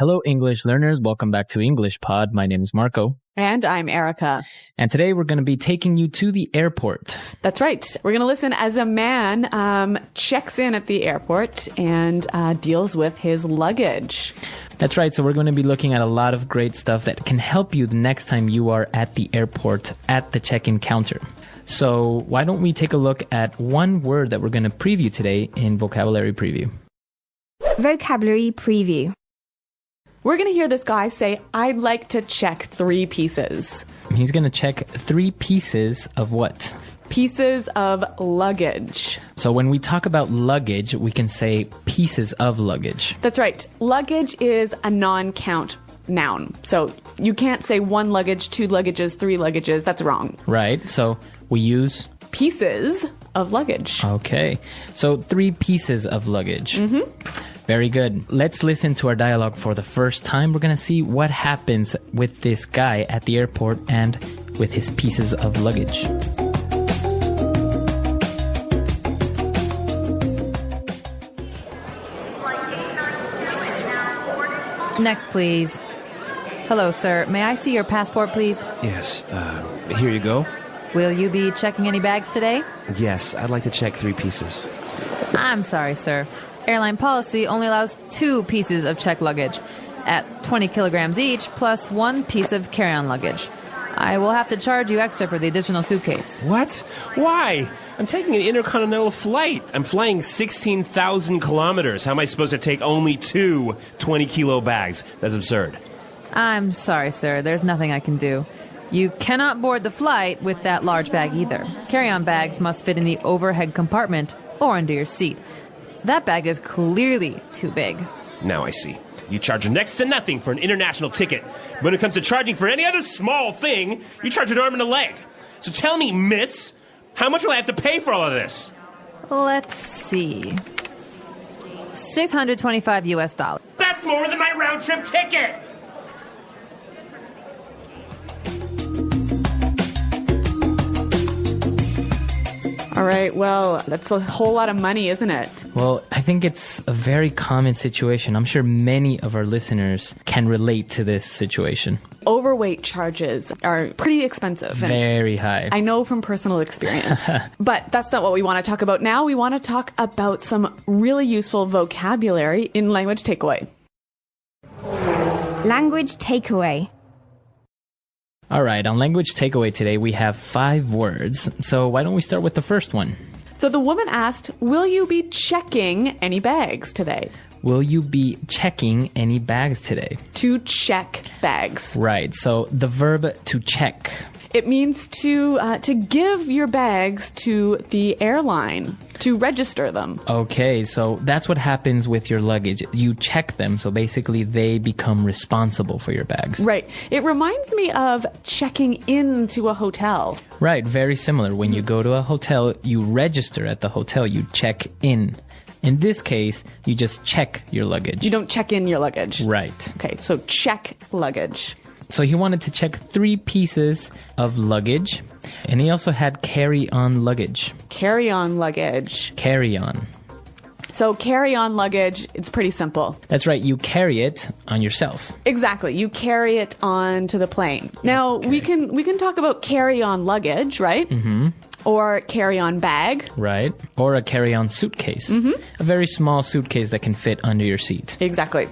Hello, English learners. Welcome back to English Pod. My name is Marco. And I'm Erica. And today we're going to be taking you to the airport. That's right. We're going to listen as a man checks in at the airport and deals with his luggage. That's right. So we're going to be looking at a lot of great stuff that can help you the next time you are at the airport at the check-in counter. So why don't we take a look at one word that we're going to preview today in Vocabulary Preview. Vocabulary Preview. We're going to hear this guy say, I'd like to check 3 pieces. He's going to check 3 pieces of what? Pieces of luggage. So when we talk about luggage, we can say pieces of luggage. That's right. Luggage is a non-count noun. So you can't say 1 luggage, 2 luggages, 3 luggages. That's wrong. Right. So we use pieces of luggage. Okay. So 3 pieces of luggage. Very good. Let's listen to our dialogue for the first time. We're going to see what happens with this guy at the airport and with his pieces of luggage. Next, please. Hello, sir. May I see your passport, please? Yes, here you go. Will you be checking any bags today? Yes, I'd like to check 3 pieces. I'm sorry, sir. Airline policy only allows 2 pieces of checked luggage at 20 kilograms each, plus 1 piece of carry-on luggage. I will have to charge you extra for the additional suitcase. What? Why? I'm taking an intercontinental flight. I'm flying 16,000 kilometers. How am I supposed to take only 2 20-kilo bags? That's absurd. I'm sorry, sir. There's nothing I can do. You cannot board the flight with that large bag either. Carry-on bags must fit in the overhead compartment or under your seat. That bag is clearly too big. Now I see. You charge next to nothing for an international ticket. When it comes to charging for any other small thing, you charge an arm and a leg. So tell me, miss, how much will I have to pay for all of this? Let's see. $625 US. That's more than my round-trip ticket! All right, well, that's a whole lot of money, isn't it? Well, I think it's a very common situation. I'm sure many of our listeners can relate to this situation. Overweight charges are pretty expensive. Very high. I know from personal experience. But that's not what we want to talk about now. We want to talk about some really useful vocabulary in Language Takeaway. Language Takeaway. All right, on Language Takeaway today, we have 5 words. So why don't we start with the first one? So the woman asked, will you be checking any bags today? Will you be checking any bags today? To check bags. Right, so the verb to check. It means to give your bags to the airline, to register them. Okay, so that's what happens with your luggage. You check them, so basically they become responsible for your bags. Right. It reminds me of checking into a hotel. Right, very similar. When you go to a hotel, you register at the hotel, you check in. In this case, you just check your luggage. You don't check in your luggage. Right. Okay, so check luggage. So he wanted to check 3 pieces of luggage, and he also had carry-on luggage. Carry-on luggage. Carry-on. So carry-on luggage, it's pretty simple. That's right, you carry it on yourself. Exactly, you carry it onto the plane. Now, we can talk about carry-on luggage, right? Mm-hmm. Or carry-on bag. Right. Or a carry-on suitcase. Mm-hmm. A very small suitcase that can fit under your seat. Exactly.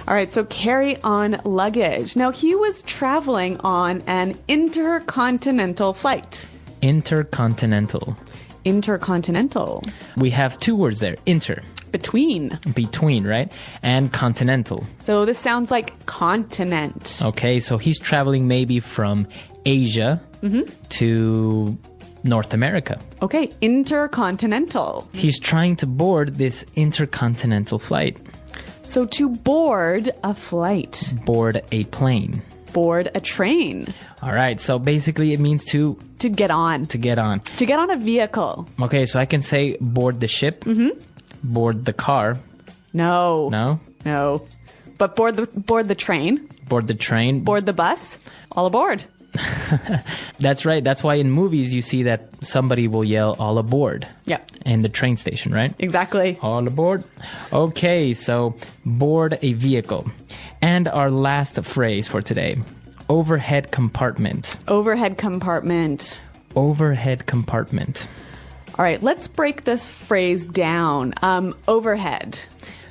All right, so carry-on luggage. Now, he was traveling on an intercontinental flight. Intercontinental. Intercontinental. We have 2 words there. Inter. Between. Between, right? And continental. So this sounds like continent. Okay, so he's traveling maybe from Asia to North America. Okay, intercontinental. He's trying to board this intercontinental flight. So to board a flight. Board a plane. Board a train. All right, so basically it means to get on. To get on. To get on a vehicle. Okay, so I can say board the ship. Board the car. No. No? No. But board the train. Board the train. Board the bus. All aboard. That's right. That's why in movies you see that somebody will yell all aboard. Yeah. In the train station, right? Exactly. All aboard. Okay, so board a vehicle. And our last phrase for today, overhead compartment. Overhead compartment. Overhead compartment. All right, let's break this phrase down. Overhead.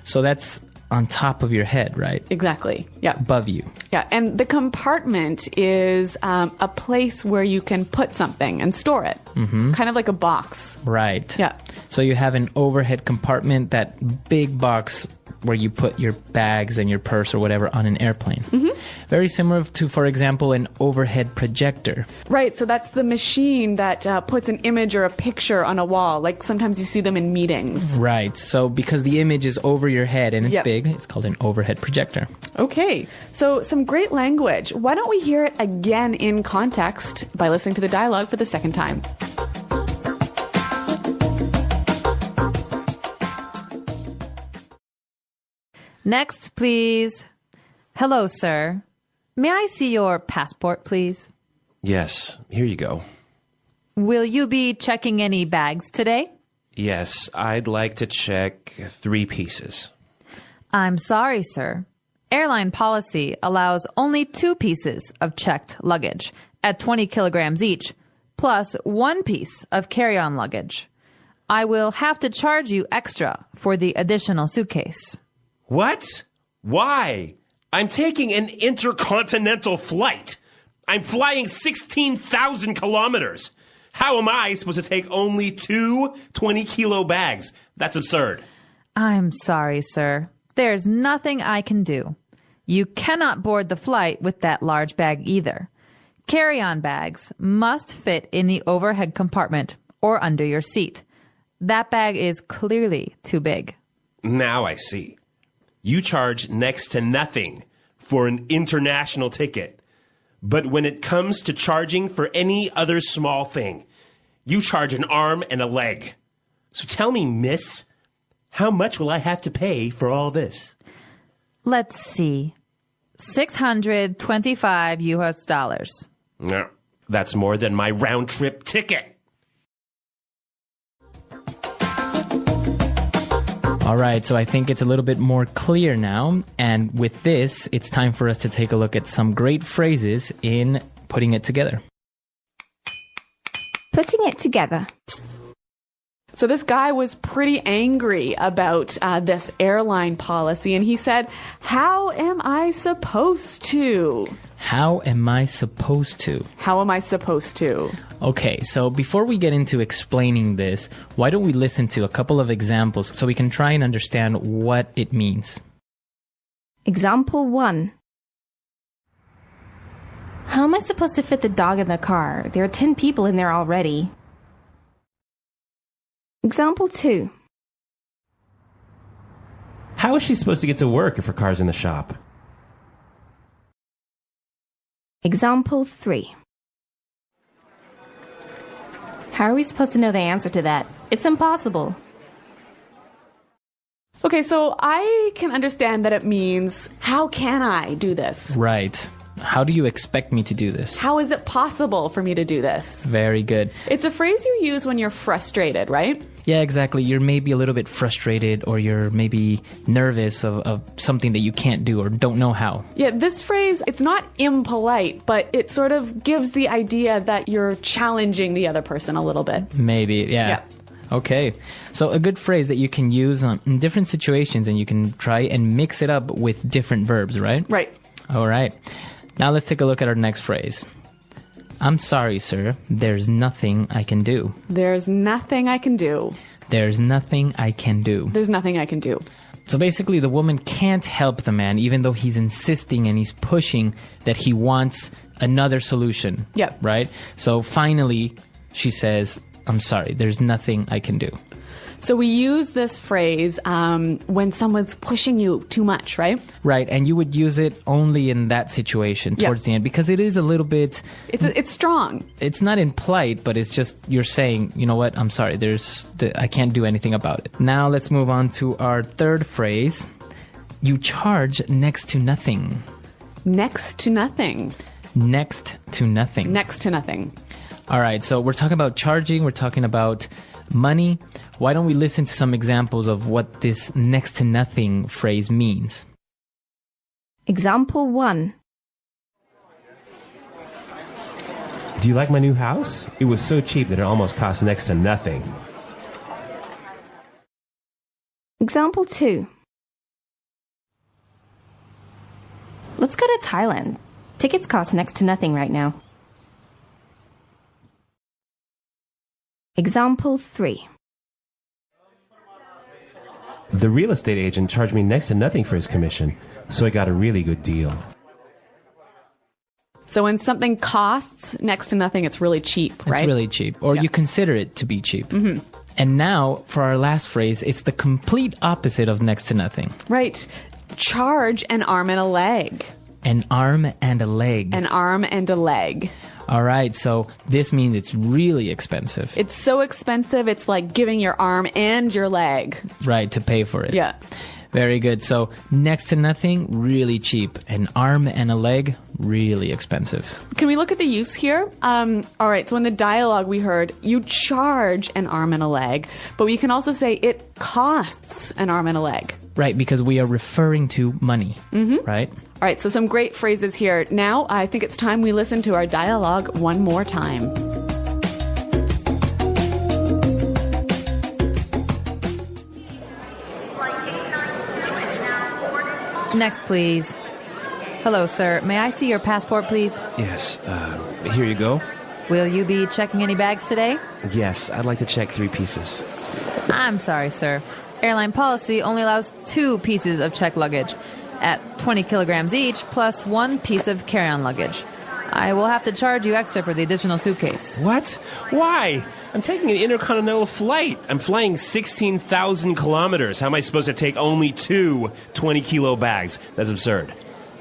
So that's on top of your head, right? Exactly. Yeah. Above you. Yeah. And the compartment is a place where you can put something and store it. Mm-hmm. Kind of like a box. Right. Yeah. So you have an overhead compartment, that big box where you put your bags and your purse or whatever on an airplane. Mm-hmm. Very similar to, for example, an overhead projector. Right, so that's the machine that puts an image or a picture on a wall. Like sometimes you see them in meetings. Right, so because the image is over your head and it's big, it's called an overhead projector. Okay, so some great language. Why don't we hear it again in context by listening to the dialogue for the second time? Next, please. Hello, sir. May I see your passport, please? Yes, here you go. Will you be checking any bags today? Yes, I'd like to check 3 pieces. I'm sorry, sir. Airline policy allows only 2 pieces of checked luggage at 20 kilograms each, plus 1 piece of carry-on luggage. I will have to charge you extra for the additional suitcase. What? Why? I'm taking an intercontinental flight. I'm flying 16,000 kilometers. How am I supposed to take only 2 20-kilo bags? That's absurd. I'm sorry, sir. There's nothing I can do. You cannot board the flight with that large bag either. Carry-on bags must fit in the overhead compartment or under your seat. That bag is clearly too big. Now I see. You charge next to nothing for an international ticket. But when it comes to charging for any other small thing, you charge an arm and a leg. So tell me, miss, how much will I have to pay for all this? Let's see. $625 US. No, that's more than my round-trip ticket. All right, so I think it's a little bit more clear now. And with this, it's time for us to take a look at some great phrases in putting it together. Putting it together. So this guy was pretty angry about this airline policy, and he said, "How am I supposed to? How am I supposed to? How am I supposed to?" Okay, so before we get into explaining this, why don't we listen to a couple of examples so we can try and understand what it means? Example 1. How am I supposed to fit the dog in the car? There are 10 people in there already. Example 2. How is she supposed to get to work if her car's in the shop? Example 3. How are we supposed to know the answer to that? It's impossible. Okay, so I can understand that it means, how can I do this? Right. How do you expect me to do this? How is it possible for me to do this? Very good. It's a phrase you use when you're frustrated, right? Yeah, exactly. You're maybe a little bit frustrated or you're maybe nervous of something that you can't do or don't know how. Yeah, this phrase, it's not impolite, but it sort of gives the idea that you're challenging the other person a little bit. Maybe, yeah. Okay. So a good phrase that you can use in different situations and you can try and mix it up with different verbs, right? Right. All right. Now let's take a look at our next phrase. I'm sorry, sir. There's nothing I can do. There's nothing I can do. There's nothing I can do. There's nothing I can do. So basically, the woman can't help the man, even though he's insisting and he's pushing that he wants another solution. Yep. Right? So finally, she says, I'm sorry, there's nothing I can do. So we use this phrase when someone's pushing you too much, right? Right, and you would use it only in that situation towards the end because it is a little bit... It's strong. It's not impolite, but it's just you're saying, you know what, I'm sorry, I can't do anything about it. Now let's move on to our third phrase. You charge next to nothing. Next to nothing. Next to nothing. Next to nothing. All right, so we're talking about charging, we're talking about money. Why don't we listen to some examples of what this next to nothing phrase means? Example 1. Do you like my new house? It was so cheap that it almost cost next to nothing. Example 2. Let's go to Thailand. Tickets cost next to nothing right now. Example 3. The real estate agent charged me next to nothing for his commission, so I got a really good deal. So when something costs next to nothing, it's really cheap, right? It's really cheap, or you consider it to be cheap. Mm-hmm. And now, for our last phrase, it's the complete opposite of next to nothing. Right. Charge an arm and a leg. An arm and a leg. An arm and a leg. All right, so this means it's really expensive. It's so expensive, it's like giving your arm and your leg. Right, to pay for it. Yeah. Very good. So next to nothing, really cheap. An arm and a leg, really expensive. Can we look at the use here? All right, so in the dialogue we heard, you charge an arm and a leg, but we can also say it costs an arm and a leg. Right, because we are referring to money, right? All right, so some great phrases here. Now I think it's time we listen to our dialogue one more time. Next, please. Hello, sir. May I see your passport, please? Yes, here you go. Will you be checking any bags today? Yes, I'd like to check 3 pieces. I'm sorry, sir. Airline policy only allows 2 pieces of checked luggage at 20 kilograms each, plus 1 piece of carry-on luggage. I will have to charge you extra for the additional suitcase. What? Why? I'm taking an intercontinental flight. I'm flying 16,000 kilometers. How am I supposed to take only 2 20-kilo bags? That's absurd.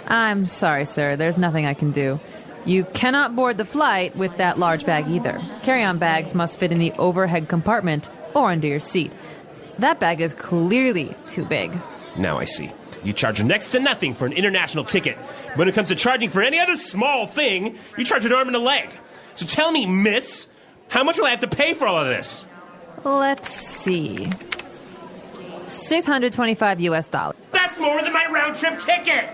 I'm sorry, sir. There's nothing I can do. You cannot board the flight with that large bag either. Carry-on bags must fit in the overhead compartment or under your seat. That bag is clearly too big. Now I see. You charge next to nothing for an international ticket. When it comes to charging for any other small thing, you charge an arm and a leg. So tell me, miss, how much will I have to pay for all of this? Let's see. $625 US. That's more than my round-trip ticket!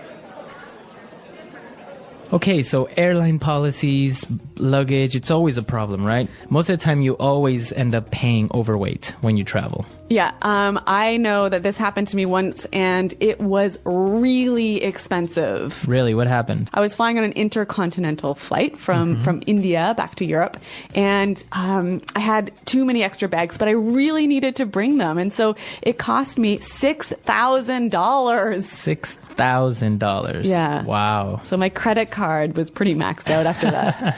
Okay, so airline policies, luggage, it's always a problem, right? Most of the time you always end up paying overweight when you travel. Yeah, I know that this happened to me once, and it was really expensive. Really, what happened? I was flying on an intercontinental flight from India back to Europe, and I had too many extra bags, but I really needed to bring them, and so it cost me $6,000. $6,000. Yeah. Wow. So my credit card was pretty maxed out after that.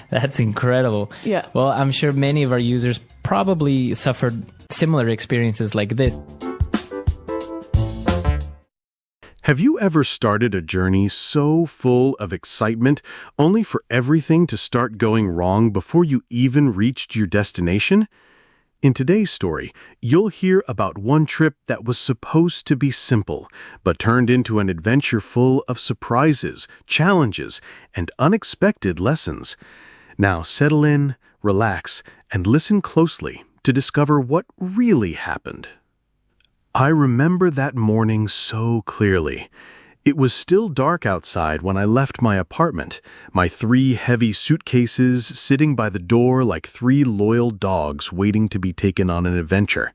That's incredible. Yeah. Well, I'm sure many of our users probably suffered similar experiences like this. Have you ever started a journey so full of excitement only for everything to start going wrong before you even reached your destination? In today's story, you'll hear about one trip that was supposed to be simple, but turned into an adventure full of surprises, challenges, and unexpected lessons. Now settle in, relax, and listen closely to discover what really happened. I remember that morning so clearly. It was still dark outside when I left my apartment, my 3 heavy suitcases sitting by the door like 3 loyal dogs waiting to be taken on an adventure.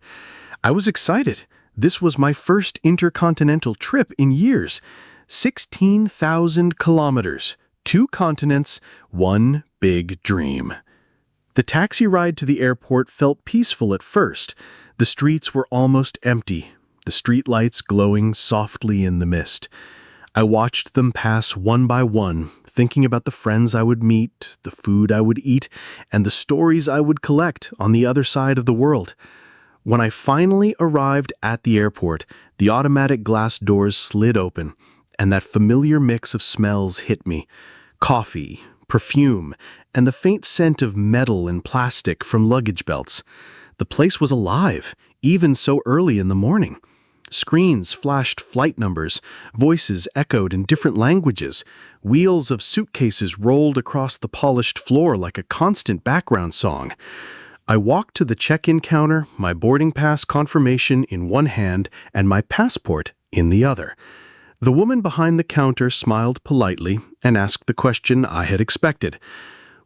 I was excited. This was my first intercontinental trip in years. 16,000 kilometers, 2 continents, 1 big dream. The taxi ride to the airport felt peaceful at first. The streets were almost empty, the streetlights glowing softly in the mist. I watched them pass one by one, thinking about the friends I would meet, the food I would eat, and the stories I would collect on the other side of the world. When I finally arrived at the airport, the automatic glass doors slid open, and that familiar mix of smells hit me. Coffee, perfume, and the faint scent of metal and plastic from luggage belts. The place was alive, even so early in the morning. Screens flashed flight numbers, voices echoed in different languages, wheels of suitcases rolled across the polished floor like a constant background song. I walked to the check-in counter, my boarding pass confirmation in one hand and my passport in the other. The woman behind the counter smiled politely and asked the question I had expected.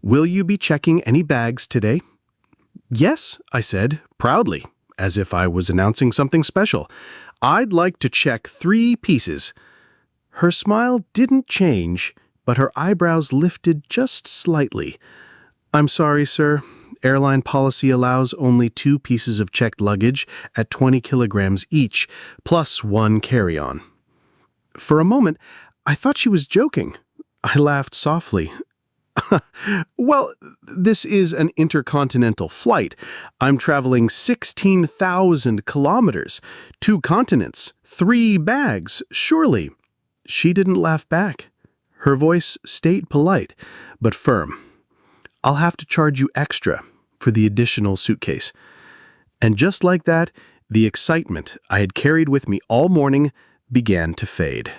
"Will you be checking any bags today?" "Yes," I said, proudly, as if I was announcing something special. "I'd like to check 3 pieces." Her smile didn't change, but her eyebrows lifted just slightly. "I'm sorry, sir. Airline policy allows only 2 pieces of checked luggage at 20 kilograms each, plus 1 carry-on." For a moment, I thought she was joking. I laughed softly. "Well, this is an intercontinental flight. I'm traveling 16,000 kilometers, 2 continents, 3 bags, surely." She didn't laugh back. Her voice stayed polite, but firm. "I'll have to charge you extra for the additional suitcase." And just like that, the excitement I had carried with me all morning began to fade.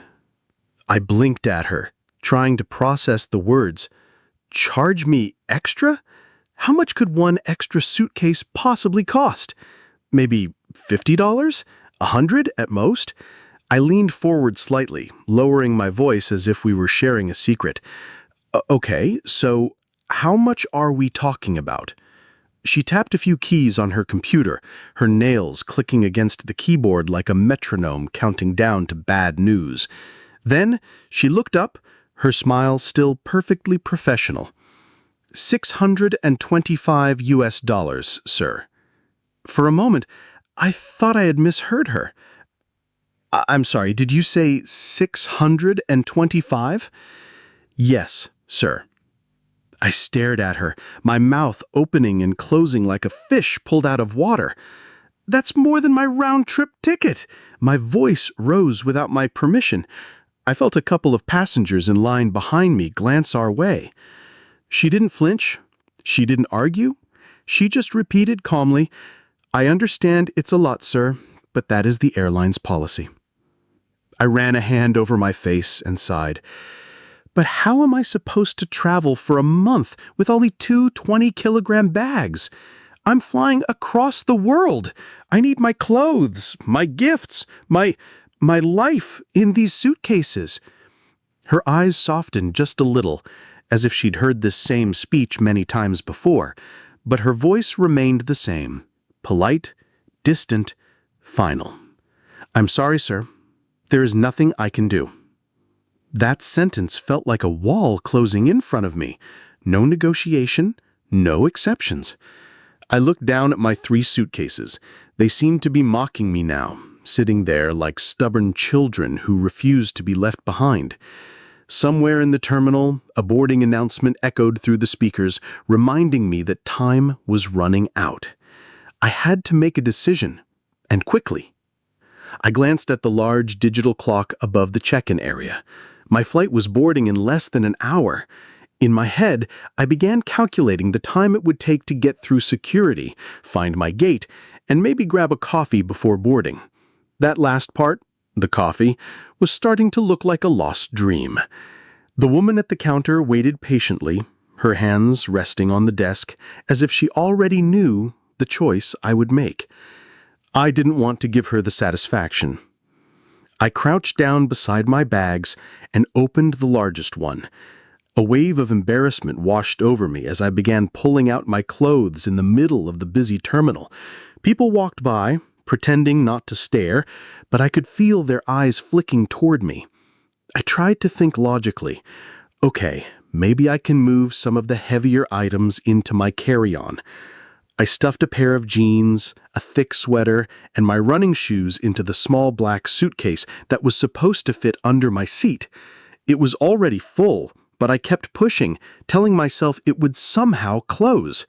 I blinked at her, trying to process the words. Charge me extra? How much could one extra suitcase possibly cost? Maybe $50? $100 at most? I leaned forward slightly, lowering my voice as if we were sharing a secret. Okay, so how much are we talking about?" She tapped a few keys on her computer, her nails clicking against the keyboard like a metronome counting down to bad news. Then she looked up, her smile still perfectly professional. $625 US, sir." For a moment, I thought I had misheard her. I'm sorry, did you say 625? "Yes, sir." I stared at her, my mouth opening and closing like a fish pulled out of water. "That's more than my round-trip ticket." My voice rose without my permission. I felt a couple of passengers in line behind me glance our way. She didn't flinch. She didn't argue. She just repeated calmly, "I understand it's a lot, sir, but that is the airline's policy." I ran a hand over my face and sighed. But how am I supposed to travel for a month with only 2 20-kilogram bags? I'm flying across the world. I need my clothes, my gifts, my life in these suitcases. Her eyes softened just a little, as if she'd heard this same speech many times before, but her voice remained the same, polite, distant, final. "I'm sorry, sir. There is nothing I can do." That sentence felt like a wall closing in front of me. No negotiation, no exceptions. I looked down at my 3 suitcases. They seemed to be mocking me now, sitting there like stubborn children who refused to be left behind. Somewhere in the terminal, a boarding announcement echoed through the speakers, reminding me that time was running out. I had to make a decision, and quickly. I glanced at the large digital clock above the check-in area. My flight was boarding in less than an hour. In my head, I began calculating the time it would take to get through security, find my gate, and maybe grab a coffee before boarding. That last part, the coffee, was starting to look like a lost dream. The woman at the counter waited patiently, her hands resting on the desk, as if she already knew the choice I would make. I didn't want to give her the satisfaction. I crouched down beside my bags and opened the largest one. A wave of embarrassment washed over me as I began pulling out my clothes in the middle of the busy terminal. People walked by, pretending not to stare, but I could feel their eyes flicking toward me. I tried to think logically. Okay, maybe I can move some of the heavier items into my carry-on. I stuffed a pair of jeans, a thick sweater, and my running shoes into the small black suitcase that was supposed to fit under my seat. It was already full, but I kept pushing, telling myself it would somehow close.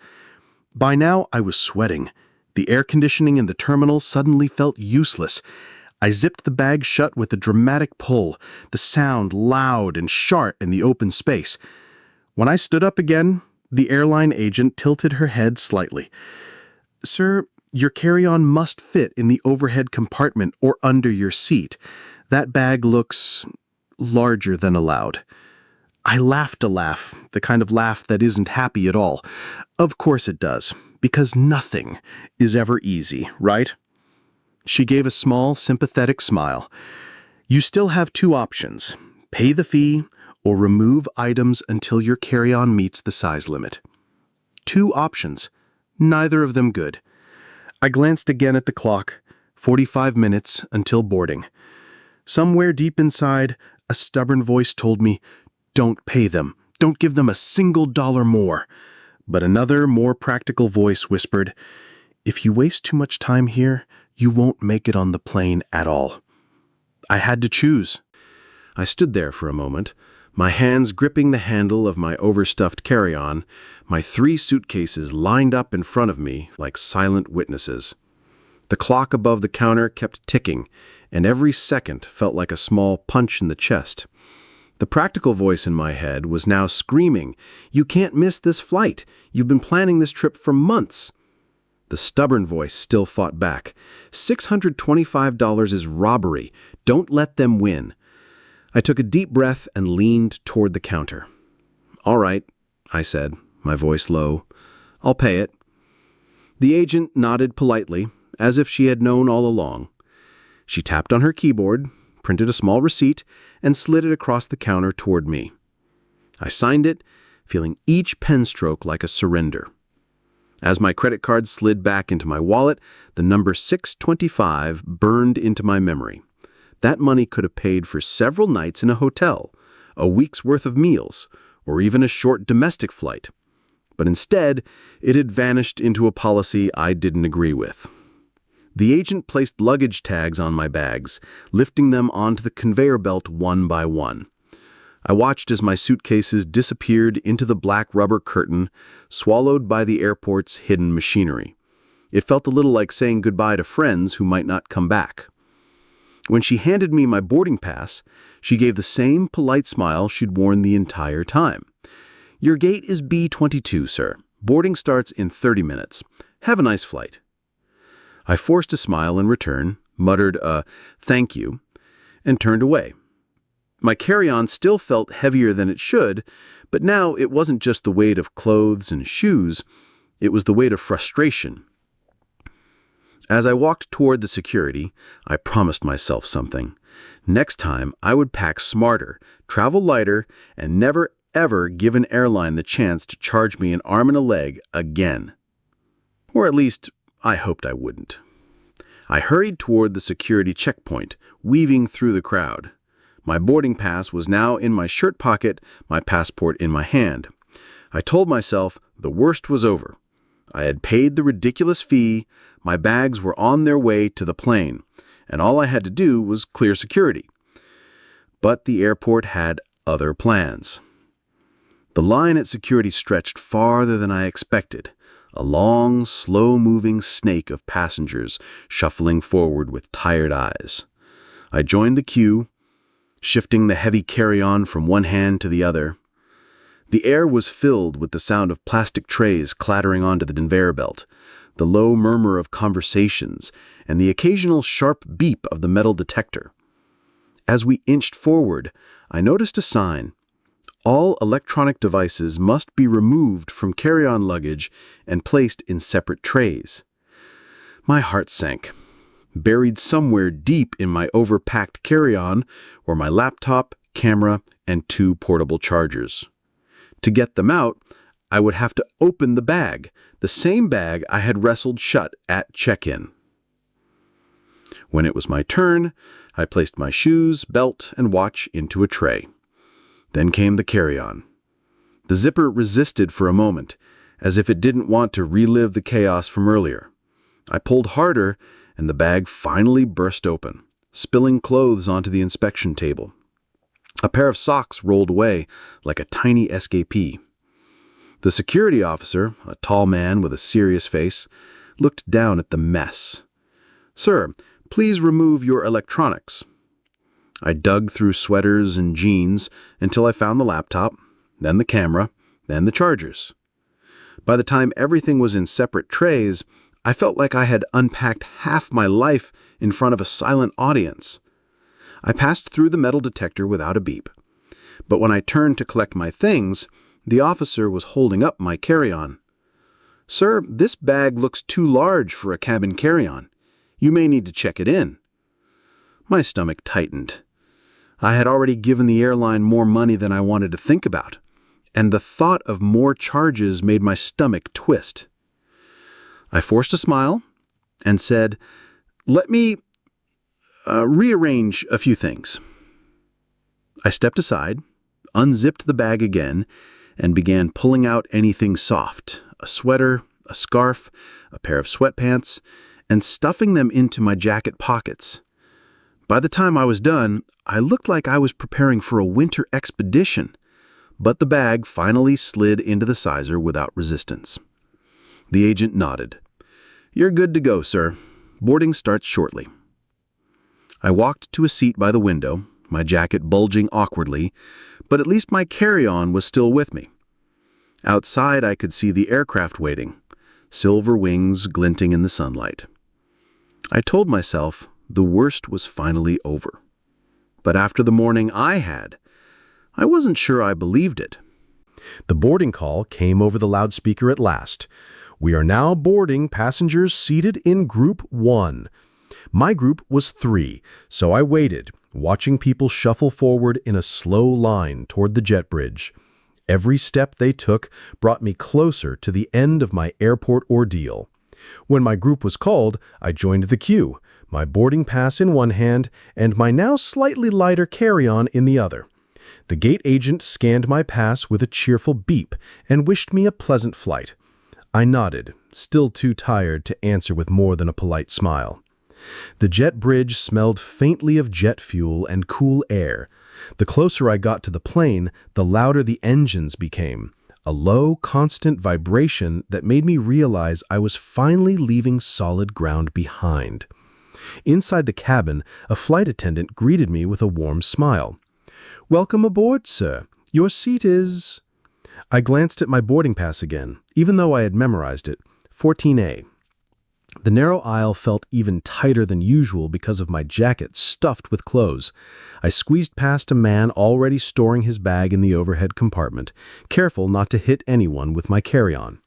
By now, I was sweating. The air conditioning in the terminal suddenly felt useless. I zipped the bag shut with a dramatic pull, the sound loud and sharp in the open space. When I stood up again, the airline agent tilted her head slightly. "Sir, your carry-on must fit in the overhead compartment or under your seat. That bag looks larger than allowed." I laughed a laugh, the kind of laugh that isn't happy at all. Of course it does, because nothing is ever easy, right? She gave a small, sympathetic smile. You still have two options: pay the fee or remove items until your carry-on meets the size limit. Two options, neither of them good. I glanced again at the clock. 45 minutes until boarding. Somewhere deep inside, a stubborn voice told me, "Don't pay them. Don't give them a single dollar more." But another, more practical voice whispered, "If you waste too much time here, you won't make it on the plane at all." I had to choose. I stood there for a moment, my hands gripping the handle of my overstuffed carry-on, my 3 suitcases lined up in front of me like silent witnesses. The clock above the counter kept ticking, and every second felt like a small punch in the chest. The practical voice in my head was now screaming, "You can't miss this flight. You've been planning this trip for months." The stubborn voice still fought back. $625 is robbery. Don't let them win. I took a deep breath and leaned toward the counter. "All right," I said, my voice low. "I'll pay it." The agent nodded politely, as if she had known all along. She tapped on her keyboard, printed a small receipt, and slid it across the counter toward me. I signed it, feeling each pen stroke like a surrender. As my credit card slid back into my wallet, the number 625 burned into my memory. That money could have paid for several nights in a hotel, a week's worth of meals, or even a short domestic flight. But instead, it had vanished into a policy I didn't agree with. The agent placed luggage tags on my bags, lifting them onto the conveyor belt one by one. I watched as my suitcases disappeared into the black rubber curtain, swallowed by the airport's hidden machinery. It felt a little like saying goodbye to friends who might not come back. When she handed me my boarding pass, she gave the same polite smile she'd worn the entire time. "Your gate is B22, sir. Boarding starts in 30 minutes. Have a nice flight." I forced a smile in return, muttered a "thank you," and turned away. My carry-on still felt heavier than it should, but now it wasn't just the weight of clothes and shoes, it was the weight of frustration. As I walked toward the security, I promised myself something. Next time, I would pack smarter, travel lighter, and never ever give an airline the chance to charge me an arm and a leg again. Or at least, I hoped I wouldn't. I hurried toward the security checkpoint, weaving through the crowd. My boarding pass was now in my shirt pocket, my passport in my hand. I told myself the worst was over. I had paid the ridiculous fee, my bags were on their way to the plane, and all I had to do was clear security. But the airport had other plans. The line at security stretched farther than I expected, a long, slow-moving snake of passengers shuffling forward with tired eyes. I joined the queue, shifting the heavy carry-on from one hand to the other. The air was filled with the sound of plastic trays clattering onto the conveyor belt, the low murmur of conversations, and the occasional sharp beep of the metal detector. As we inched forward, I noticed a sign. All electronic devices must be removed from carry-on luggage and placed in separate trays. My heart sank. Buried somewhere deep in my overpacked carry-on were my laptop, camera, and 2 portable chargers. To get them out, I would have to open the bag, the same bag I had wrestled shut at check-in. When it was my turn, I placed my shoes, belt, and watch into a tray. Then came the carry-on. The zipper resisted for a moment, as if it didn't want to relive the chaos from earlier. I pulled harder, and the bag finally burst open, spilling clothes onto the inspection table. A pair of socks rolled away like a tiny escapee. The security officer, a tall man with a serious face, looked down at the mess. "Sir, please remove your electronics." I dug through sweaters and jeans until I found the laptop, then the camera, then the chargers. By the time everything was in separate trays, I felt like I had unpacked half my life in front of a silent audience. I passed through the metal detector without a beep. But when I turned to collect my things, the officer was holding up my carry-on. "Sir, this bag looks too large for a cabin carry-on. You may need to check it in." My stomach tightened. I had already given the airline more money than I wanted to think about, and the thought of more charges made my stomach twist. I forced a smile and said, "Let me rearrange a few things." I stepped aside, unzipped the bag again, and began pulling out anything soft, a sweater, a scarf, a pair of sweatpants, and stuffing them into my jacket pockets. By the time I was done, I looked like I was preparing for a winter expedition, but the bag finally slid into the sizer without resistance. The agent nodded. "You're good to go, sir. Boarding starts shortly." I walked to a seat by the window, my jacket bulging awkwardly, but at least my carry-on was still with me. Outside, I could see the aircraft waiting, silver wings glinting in the sunlight. I told myself the worst was finally over. But after the morning I had, I wasn't sure I believed it. The boarding call came over the loudspeaker at last. "We are now boarding passengers seated in Group 1. My group was 3, so I waited, watching people shuffle forward in a slow line toward the jet bridge. Every step they took brought me closer to the end of my airport ordeal. When my group was called, I joined the queue, my boarding pass in one hand and my now slightly lighter carry-on in the other. The gate agent scanned my pass with a cheerful beep and wished me a pleasant flight. I nodded, still too tired to answer with more than a polite smile. The jet bridge smelled faintly of jet fuel and cool air. The closer I got to the plane, the louder the engines became, a low, constant vibration that made me realize I was finally leaving solid ground behind. Inside the cabin, a flight attendant greeted me with a warm smile. "Welcome aboard, sir. Your seat is—" I glanced at my boarding pass again, even though I had memorized it, 14A. The narrow aisle felt even tighter than usual because of my jacket stuffed with clothes. I squeezed past a man already storing his bag in the overhead compartment, careful not to hit anyone with my carry-on.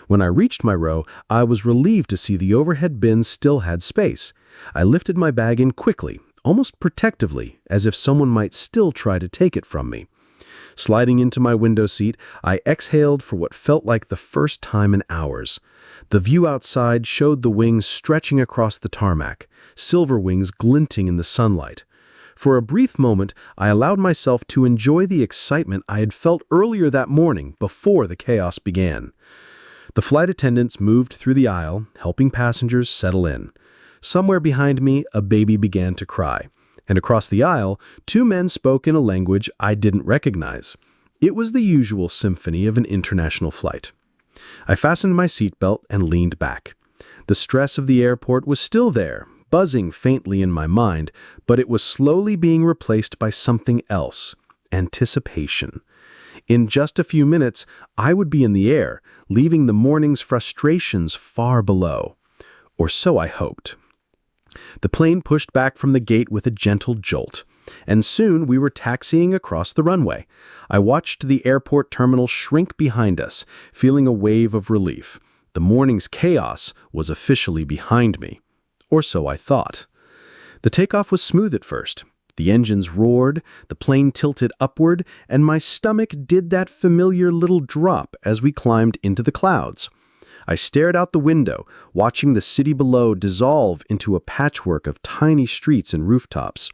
When I reached my row, I was relieved to see the overhead bins still had space. I lifted my bag in quickly, almost protectively, as if someone might still try to take it from me. Sliding into my window seat, I exhaled for what felt like the first time in hours. The view outside showed the wings stretching across the tarmac, silver wings glinting in the sunlight. For a brief moment, I allowed myself to enjoy the excitement I had felt earlier that morning before the chaos began. The flight attendants moved through the aisle, helping passengers settle in. Somewhere behind me, a baby began to cry. And across the aisle, 2 men spoke in a language I didn't recognize. It was the usual symphony of an international flight. I fastened my seatbelt and leaned back. The stress of the airport was still there, buzzing faintly in my mind, but it was slowly being replaced by something else: anticipation. In just a few minutes, I would be in the air, leaving the morning's frustrations far below. Or so I hoped. The plane pushed back from the gate with a gentle jolt, and soon we were taxiing across the runway. I watched the airport terminal shrink behind us, feeling a wave of relief. The morning's chaos was officially behind me. Or so I thought. The takeoff was smooth at first. The engines roared, the plane tilted upward, and my stomach did that familiar little drop as we climbed into the clouds. I stared out the window, watching the city below dissolve into a patchwork of tiny streets and rooftops.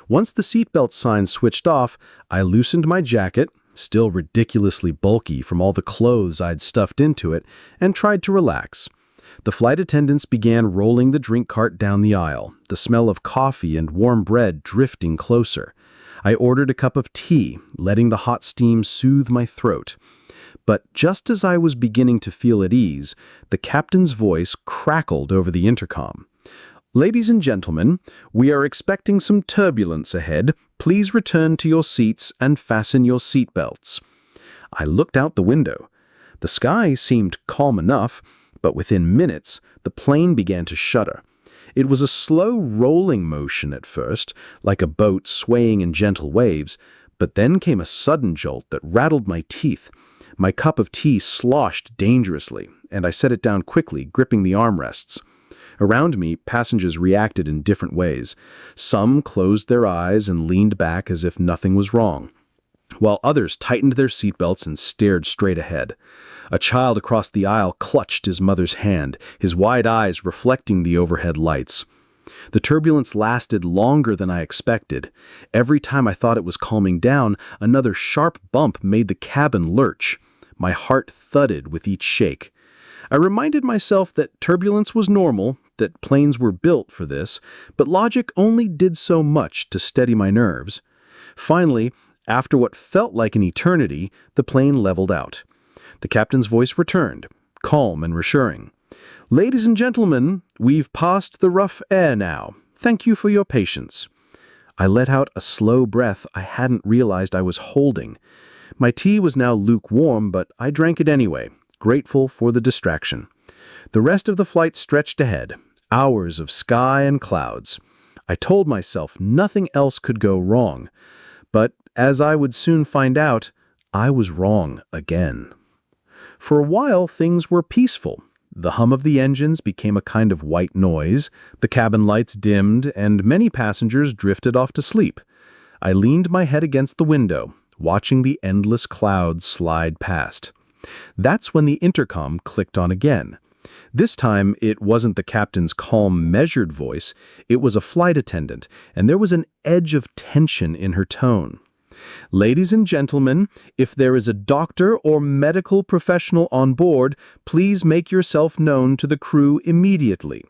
Once the seatbelt sign switched off, I loosened my jacket, still ridiculously bulky from all the clothes I'd stuffed into it, and tried to relax. The flight attendants began rolling the drink cart down the aisle, the smell of coffee and warm bread drifting closer. I ordered a cup of tea, letting the hot steam soothe my throat. But just as I was beginning to feel at ease, the captain's voice crackled over the intercom. "Ladies and gentlemen, we are expecting some turbulence ahead. Please return to your seats and fasten your seatbelts." I looked out the window. The sky seemed calm enough, but within minutes, the plane began to shudder. It was a slow rolling motion at first, like a boat swaying in gentle waves, but then came a sudden jolt that rattled my teeth. My cup of tea sloshed dangerously, and I set it down quickly, gripping the armrests. Around me, passengers reacted in different ways. Some closed their eyes and leaned back as if nothing was wrong, while others tightened their seatbelts and stared straight ahead. A child across the aisle clutched his mother's hand, his wide eyes reflecting the overhead lights. The turbulence lasted longer than I expected. Every time I thought it was calming down, another sharp bump made the cabin lurch. My heart thudded with each shake. I reminded myself that turbulence was normal, that planes were built for this, but logic only did so much to steady my nerves. Finally, after what felt like an eternity, the plane leveled out. The captain's voice returned, calm and reassuring. "Ladies and gentlemen, we've passed the rough air now. Thank you for your patience." I let out a slow breath I hadn't realized I was holding. My tea was now lukewarm, but I drank it anyway, grateful for the distraction. The rest of the flight stretched ahead, hours of sky and clouds. I told myself nothing else could go wrong, but as I would soon find out, I was wrong again. For a while, things were peaceful. The hum of the engines became a kind of white noise, the cabin lights dimmed, and many passengers drifted off to sleep. I leaned my head against the window, watching the endless clouds slide past. That's when the intercom clicked on again. This time, it wasn't the captain's calm, measured voice. It was a flight attendant, and there was an edge of tension in her tone. "Ladies and gentlemen, if there is a doctor or medical professional on board, please make yourself known to the crew immediately."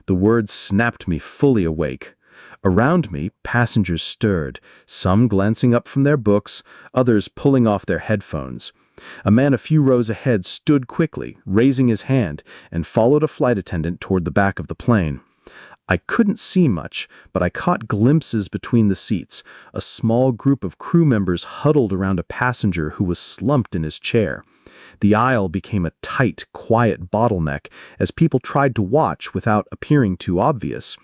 The words snapped me fully awake. Around me, passengers stirred, some glancing up from their books, others pulling off their headphones. A man a few rows ahead stood quickly, raising his hand, and followed a flight attendant toward the back of the plane. I couldn't see much, but I caught glimpses between the seats, a small group of crew members huddled around a passenger who was slumped in his chair. The aisle became a tight, quiet bottleneck as people tried to watch without appearing too obvious.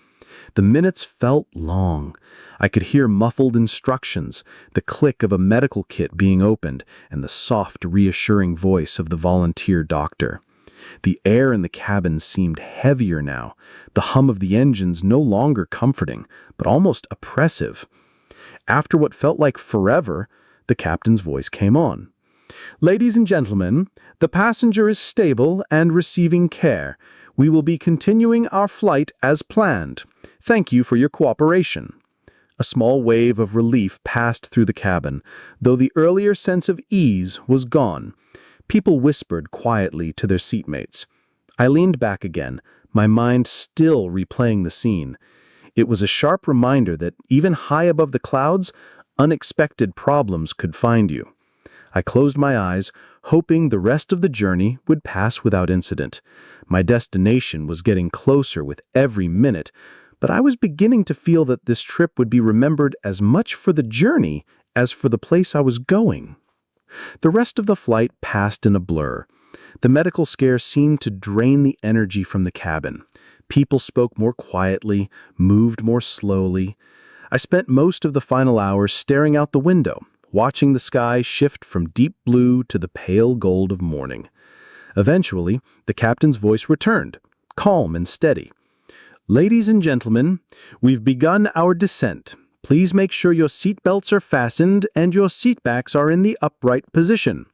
The minutes felt long. I could hear muffled instructions, the click of a medical kit being opened, and the soft, reassuring voice of the volunteer doctor. The air in the cabin seemed heavier now, the hum of the engines no longer comforting, but almost oppressive. After what felt like forever, the captain's voice came on. "Ladies and gentlemen, the passenger is stable and receiving care. We will be continuing our flight as planned. Thank you for your cooperation." A small wave of relief passed through the cabin, though the earlier sense of ease was gone. People whispered quietly to their seatmates. I leaned back again, my mind still replaying the scene. It was a sharp reminder that even high above the clouds, unexpected problems could find you. I closed my eyes, hoping the rest of the journey would pass without incident. My destination was getting closer with every minute, but I was beginning to feel that this trip would be remembered as much for the journey as for the place I was going. The rest of the flight passed in a blur. The medical scare seemed to drain the energy from the cabin. People spoke more quietly, moved more slowly. I spent most of the final hours staring out the window, watching the sky shift from deep blue to the pale gold of morning. Eventually, the captain's voice returned, calm and steady. "Ladies and gentlemen, we've begun our descent. Please make sure your seat belts are fastened and your seat backs are in the upright position."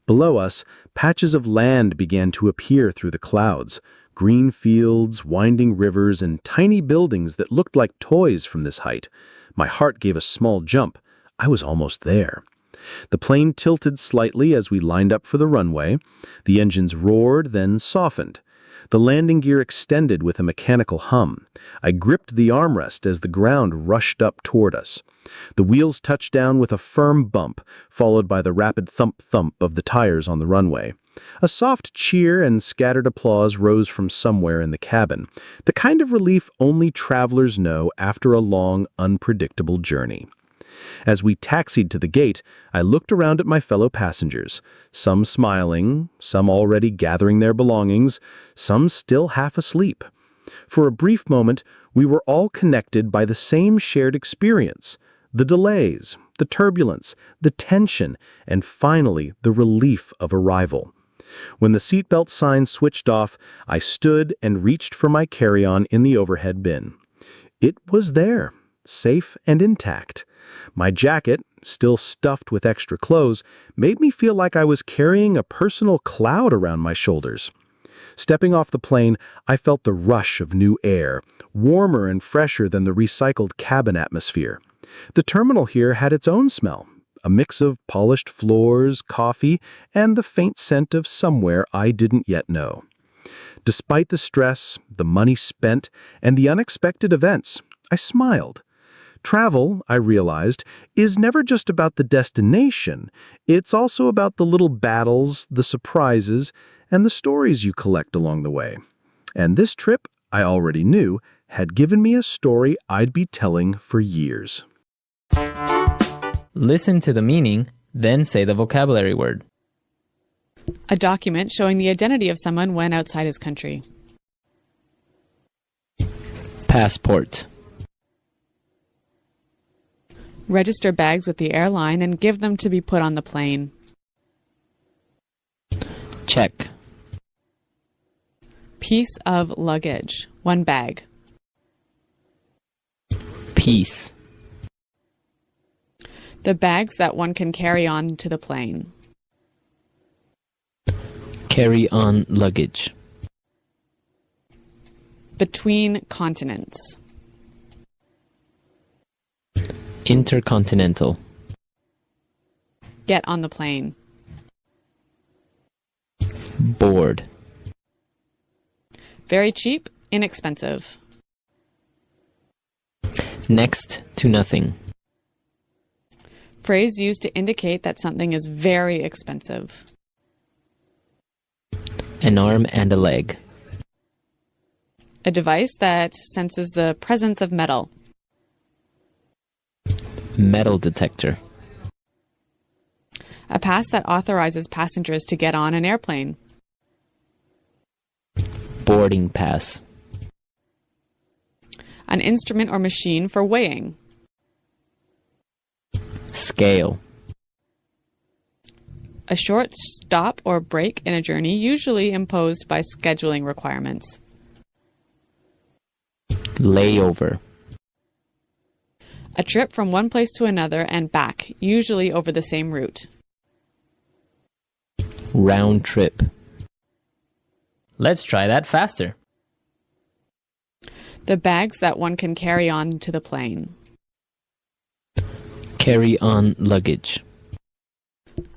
Below us, patches of land began to appear through the clouds, green fields, winding rivers, and tiny buildings that looked like toys from this height. My heart gave a small jump. I was almost there. The plane tilted slightly as we lined up for the runway. The engines roared, then softened. The landing gear extended with a mechanical hum. I gripped the armrest as the ground rushed up toward us. The wheels touched down with a firm bump, followed by the rapid thump-thump of the tires on the runway. A soft cheer and scattered applause rose from somewhere in the cabin, the kind of relief only travelers know after a long, unpredictable journey. As we taxied to the gate, I looked around at my fellow passengers, some smiling, some already gathering their belongings, some still half asleep. For a brief moment, we were all connected by the same shared experience: the delays, the turbulence, the tension, and finally the relief of arrival. When the seatbelt sign switched off, I stood and reached for my carry-on in the overhead bin. It was there, safe and intact. My jacket, still stuffed with extra clothes, made me feel like I was carrying a personal cloud around my shoulders. Stepping off the plane, I felt the rush of new air, warmer and fresher than the recycled cabin atmosphere. The terminal here had its own smell, a mix of polished floors, coffee, and the faint scent of somewhere I didn't yet know. Despite the stress, the money spent, and the unexpected events, I smiled. Travel, I realized, is never just about the destination. It's also about the little battles, the surprises, and the stories you collect along the way. And this trip, I already knew, had given me a story I'd be telling for years. Listen to the meaning, then say the vocabulary word. A document showing the identity of someone when outside his country. Passport. Register bags with the airline and give them to be put on the plane. Check. Piece of luggage. 1 bag. Piece. The bags that one can carry on to the plane. Carry on luggage. Between continents. Intercontinental. Get on the plane. Board. Very cheap, inexpensive. Next to nothing. Phrase used to indicate that something is very expensive. An arm and a leg. A device that senses the presence of metal. Metal detector. A pass that authorizes passengers to get on an airplane. Boarding pass. An instrument or machine for weighing. Scale. A short stop or break in a journey usually imposed by scheduling requirements. Layover. A trip from one place to another and back, usually over the same route. Round trip. Let's try that faster. The bags that one can carry on to the plane. Carry on luggage.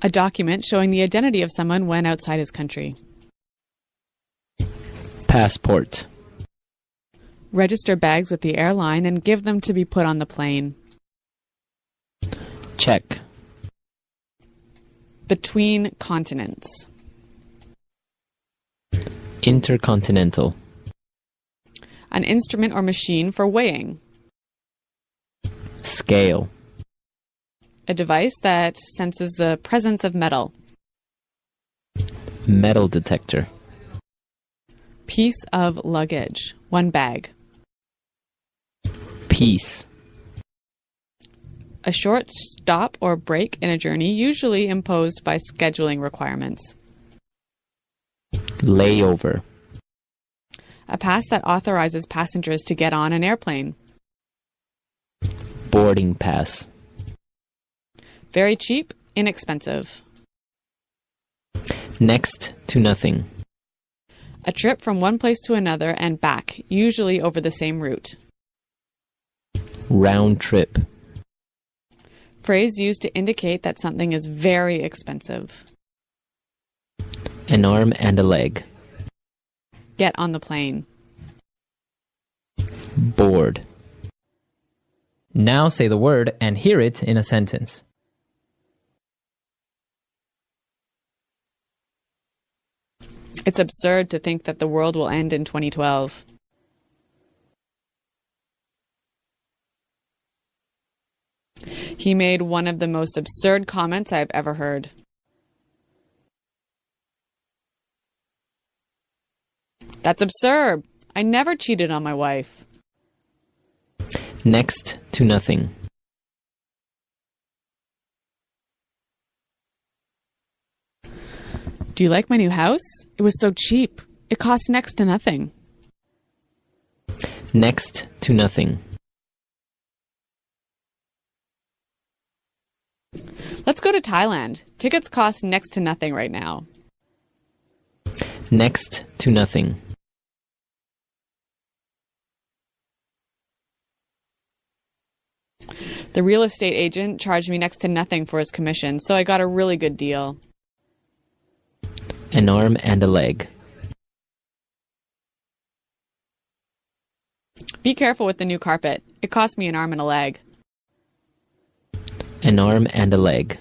A document showing the identity of someone when outside his country. Passport. Register bags with the airline and give them to be put on the plane. Check. Between continents. Intercontinental. An instrument or machine for weighing. Scale. A device that senses the presence of metal. Metal detector. Piece of luggage. 1 bag. Piece. A short stop or break in a journey usually imposed by scheduling requirements. Layover. A pass that authorizes passengers to get on an airplane. Boarding pass. Very cheap, inexpensive. Next to nothing. A trip from one place to another and back, usually over the same route. Round trip. Phrase used to indicate that something is very expensive. An arm and a leg. Get on the plane. Board. Now say the word and hear it in a sentence. It's absurd to think that the world will end in 2012. He made one of the most absurd comments I've ever heard. That's absurd. I never cheated on my wife. Next to nothing. Do you like my new house? It was so cheap. It cost next to nothing. Next to nothing. Let's go to Thailand. Tickets cost next to nothing right now. Next to nothing. The real estate agent charged me next to nothing for his commission, so I got a really good deal. An arm and a leg. Be careful with the new carpet. It cost me an arm and a leg. An arm and a leg.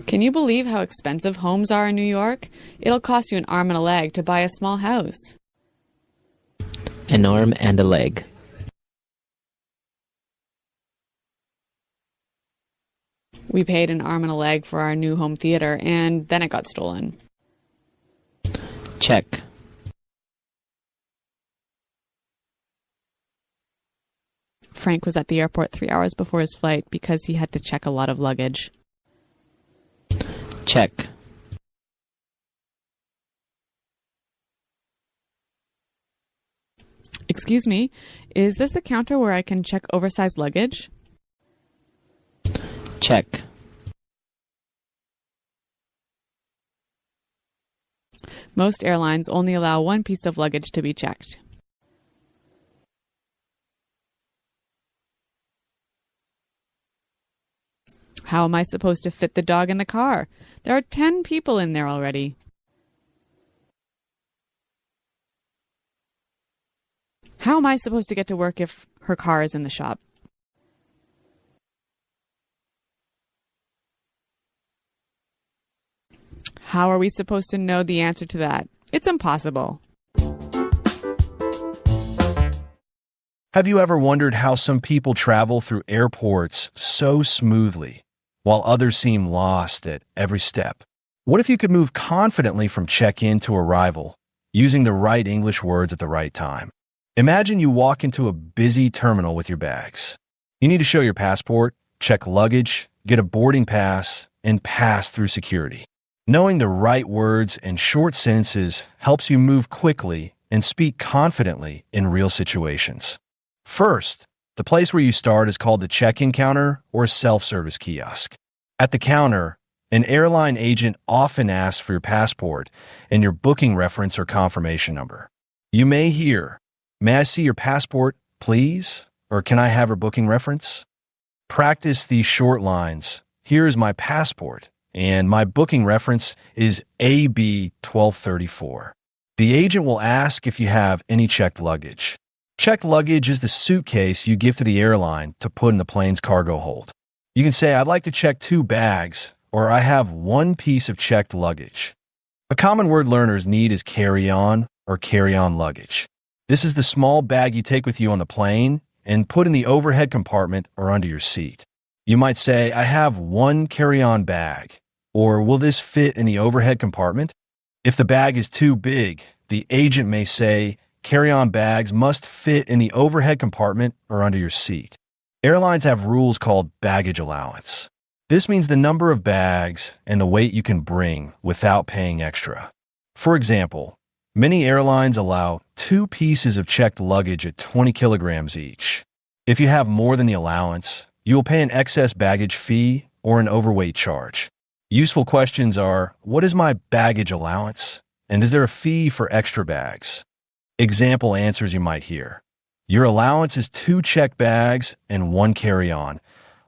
Can you believe how expensive homes are in New York? It'll cost you an arm and a leg to buy a small house. An arm and a leg. We paid an arm and a leg for our new home theater, and then it got stolen. Check. Frank was at the airport 3 hours before his flight because he had to check a lot of luggage. Check. Excuse me, is this the counter where I can check oversized luggage? Check. Most airlines only allow one piece of luggage to be checked. How am I supposed to fit the dog in the car? There are 10 people in there already. How am I supposed to get to work if her car is in the shop? How are we supposed to know the answer to that? It's impossible. Have you ever wondered how some people travel through airports so smoothly, while others seem lost at every step? What if you could move confidently from check-in to arrival, using the right English words at the right time? Imagine you walk into a busy terminal with your bags. You need to show your passport, check luggage, get a boarding pass, and pass through security. Knowing the right words and short sentences helps you move quickly and speak confidently in real situations. First, the place where you start is called the check-in counter or self-service kiosk. At the counter, an airline agent often asks for your passport and your booking reference or confirmation number. You may hear, "May I see your passport, please?" or "Can I have your booking reference?" Practice these short lines. "Here is my passport, and my booking reference is AB 1234. The agent will ask if you have any checked luggage. Checked luggage is the suitcase you give to the airline to put in the plane's cargo hold. You can say, "I'd like to check 2 bags," or "I have 1 piece of checked luggage." A common word learners need is carry-on or carry-on luggage. This is the small bag you take with you on the plane and put in the overhead compartment or under your seat. You might say, "I have 1 carry-on bag," or "Will this fit in the overhead compartment?" If the bag is too big, the agent may say, "Carry-on bags must fit in the overhead compartment or under your seat." Airlines have rules called baggage allowance. This means the number of bags and the weight you can bring without paying extra. For example, many airlines allow 2 pieces of checked luggage at 20 kilograms each. If you have more than the allowance, you will pay an excess baggage fee or an overweight charge. Useful questions are, what is my baggage allowance? And is there a fee for extra bags? Example answers you might hear. Your allowance is 2 checked bags and 1 carry-on.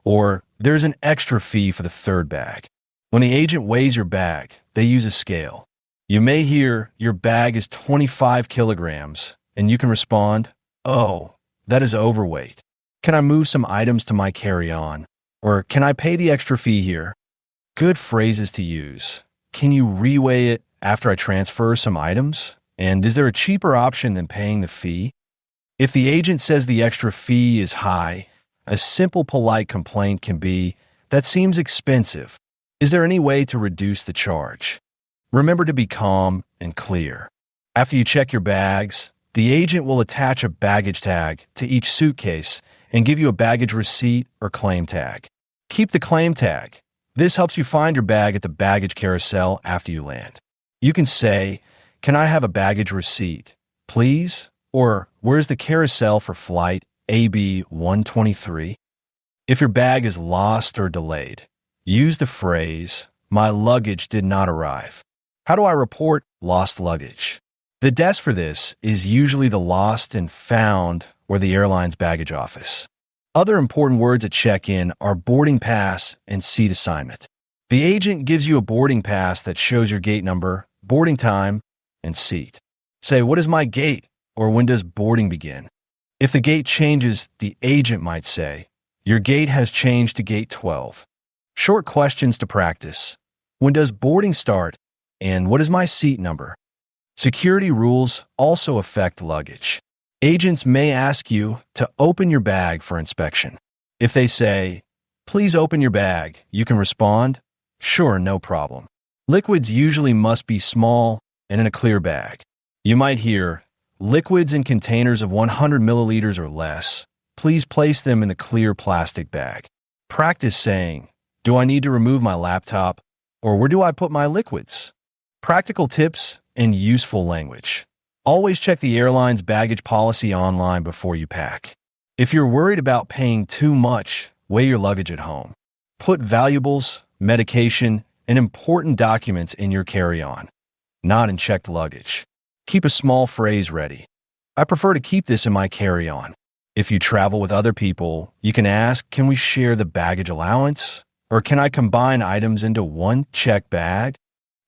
Or there's an extra fee for the 3rd bag. When the agent weighs your bag, they use a scale. You may hear your bag is 25 kilograms, and you can respond, "Oh, that is overweight. Can I move some items to my carry-on?" Or "Can I pay the extra fee here?" Good phrases to use. Can you reweigh it after I transfer some items? And is there a cheaper option than paying the fee? If the agent says the extra fee is high, a simple polite complaint can be, "That seems expensive. Is there any way to reduce the charge?" Remember to be calm and clear. After you check your bags, the agent will attach a baggage tag to each suitcase and give you a baggage receipt or claim tag. Keep the claim tag. This helps you find your bag at the baggage carousel after you land. You can say, "Can I have a baggage receipt, please?" Or, "Where's the carousel for flight AB 123? If your bag is lost or delayed, use the phrase, "My luggage did not arrive." How do I report lost luggage? The desk for this is usually the lost and found or the airline's baggage office. Other important words at check-in are boarding pass and seat assignment. The agent gives you a boarding pass that shows your gate number, boarding time, and seat. Say, "What is my gate?" or "When does boarding begin?" If the gate changes, the agent might say, "Your gate has changed to gate 12. Short questions to practice. When does boarding start? And what is my seat number? Security rules also affect luggage. Agents may ask you to open your bag for inspection. If they say, "Please open your bag," you can respond, "Sure, no problem." Liquids usually must be small and in a clear bag. You might hear, "Liquids in containers of 100 milliliters or less. Please place them in the clear plastic bag." Practice saying, "Do I need to remove my laptop?" or "Where do I put my liquids?" Practical tips and useful language. Always check the airline's baggage policy online before you pack. If you're worried about paying too much, weigh your luggage at home. Put valuables, medication, and important documents in your carry-on, not in checked luggage. Keep a small phrase ready. "I prefer to keep this in my carry-on." If you travel with other people, you can ask, "Can we share the baggage allowance?" or "Can I combine items into one checked bag?"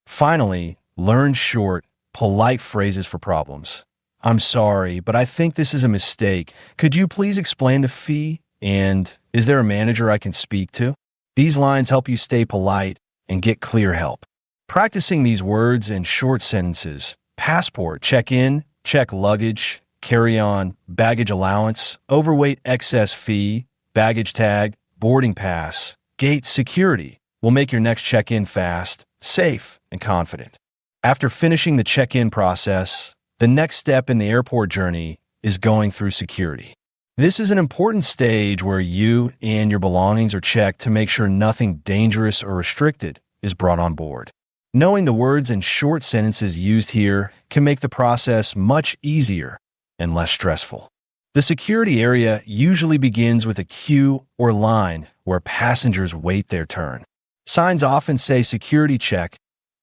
Finally, learn short, polite phrases for problems. "I'm sorry, but I think this is a mistake. Could you please explain the fee?" And, "Is there a manager I can speak to?" These lines help you stay polite and get clear help. Practicing these words in short sentences: passport, check-in, check luggage, carry-on, baggage allowance, overweight excess fee, baggage tag, boarding pass, gate security will make your next check-in fast, safe, and confident. After finishing the check-in process, the next step in the airport journey is going through security. This is an important stage where you and your belongings are checked to make sure nothing dangerous or restricted is brought on board. Knowing the words and short sentences used here can make the process much easier and less stressful. The security area usually begins with a queue or line where passengers wait their turn. Signs often say security check